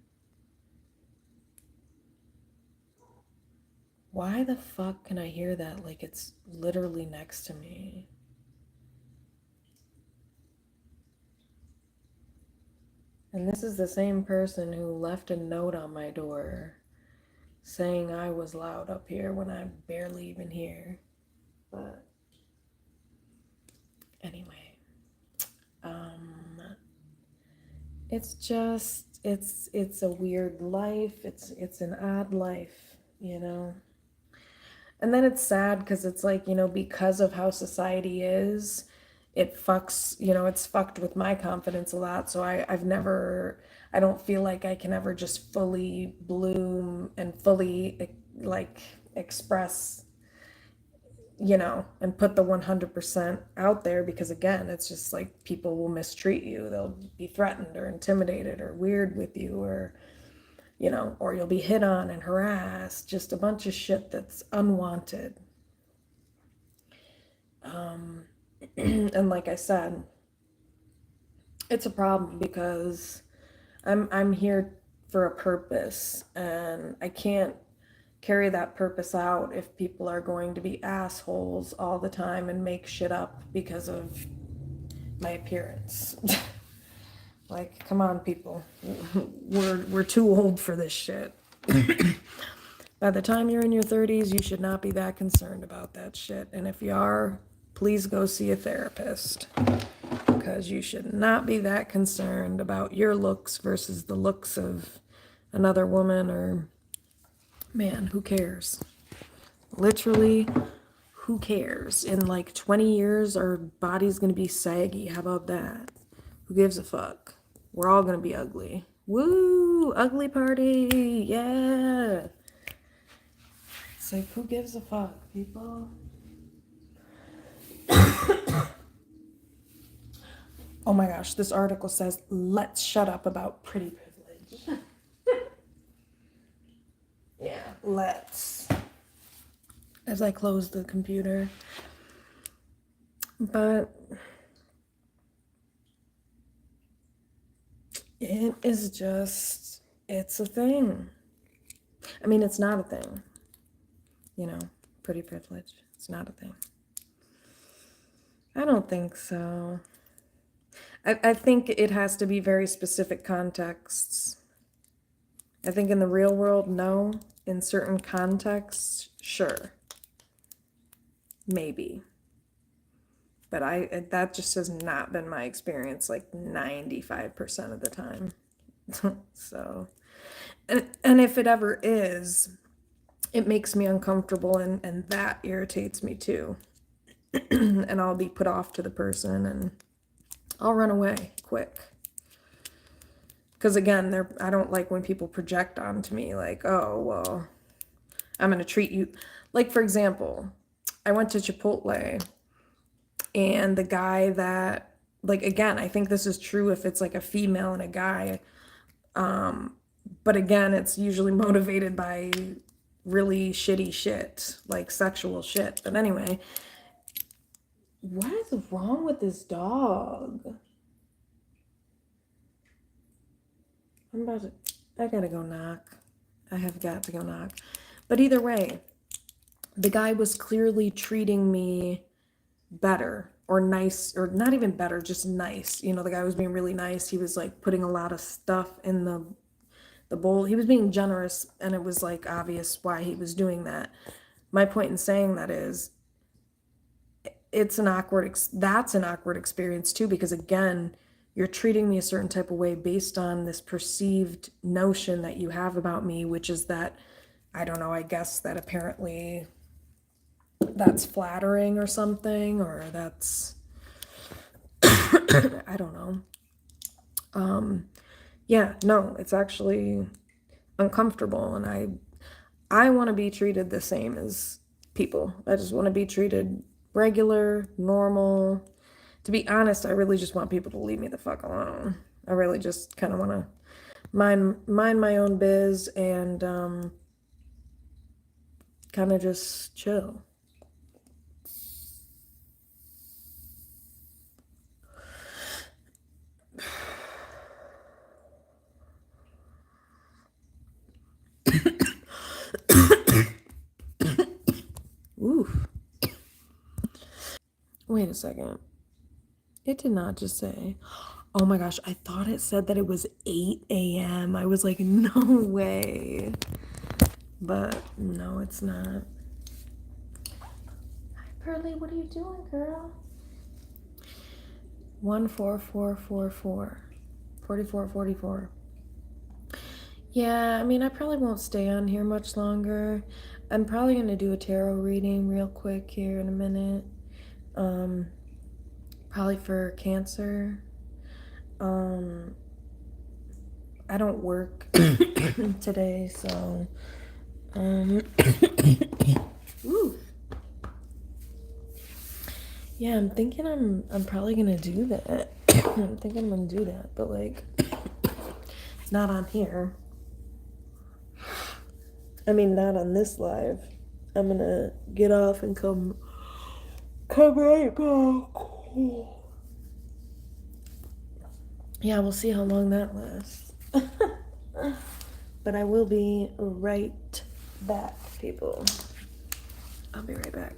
Why the fuck can I hear that like it's literally next to me? And this is the same person who left a note on my door saying I was loud up here when I'm barely even here. But anyway, um, it's just it's a weird life. It's an odd life, you know. And then it's sad because it's like, because of how society is, it fucks, it's fucked with my confidence a lot. So I don't feel like I can ever just fully bloom and fully like express, and put the 100% out there because again, it's just like people will mistreat you. They'll be threatened or intimidated or weird with you or you'll be hit on and harassed, just a bunch of shit that's unwanted. And like I said, it's a problem because I'm here for a purpose and I can't carry that purpose out if people are going to be assholes all the time and make shit up because of my appearance. Like, come on, people. We're too old for this shit. By the time you're in your 30s, you should not be that concerned about that shit. And if you are, please go see a therapist. Because you should not be that concerned about your looks versus the looks of another woman or man. Who cares? Literally, who cares? In like 20 years, our body's gonna be saggy. How about that? Who gives a fuck? We're all gonna be ugly. Woo! Ugly party! Yeah! It's like, who gives a fuck, people? Oh my gosh, this article says, let's shut up about pretty privilege. Yeah, let's. As I close the computer. But it is just, it's a thing. I mean, it's not a thing. Pretty privilege. It's not a thing. I don't think so. I think it has to be very specific contexts. I think in the real world, no. In certain contexts, sure. Maybe. But that just has not been my experience like 95% of the time. So, and if it ever is, it makes me uncomfortable and that irritates me too. And I'll be put off to the person and I'll run away quick. Because again, I don't like when people project onto me like, oh, well, I'm going to treat you. Like, for example, I went to Chipotle and the guy that, like, again, I think this is true if it's like a female and a guy. But again, it's usually motivated by really shitty shit, like sexual shit. But anyway, what is wrong with this dog? I gotta go knock. I have got to go knock. But either way, the guy was clearly treating me better or nice, or not even better, just nice. The guy was being really nice. He was like putting a lot of stuff in the bowl. He was being generous, and it was like obvious why he was doing that. My point in saying that is, that's an awkward experience too, because again, you're treating me a certain type of way based on this perceived notion that you have about me, which is that, I don't know, I guess that apparently that's flattering or something, or that's, I don't know. Yeah, no, it's actually uncomfortable, and I want to be treated the same as people. I just want to be treated regular, normal. To be honest, I really just want people to leave me the fuck alone. I really just kind of want to mind my own biz and kind of just chill. Oof. Wait a second. It did not just say, oh my gosh, I thought it said that it was 8 a.m. I was like, no way. But no, it's not. Hi, Pearly, what are you doing, girl? 14444. 4444. Yeah, I mean, I probably won't stay on here much longer. I'm probably gonna do a tarot reading real quick here in a minute. Probably for Cancer. I don't work today, so Woo. Yeah, I'm thinking I'm probably gonna do that. I'm thinking I'm gonna do that, but like not on here. I mean, not on this live. I'm gonna get off and come right back. Yeah, we'll see how long that lasts. But I will be right back, people. I'll be right back.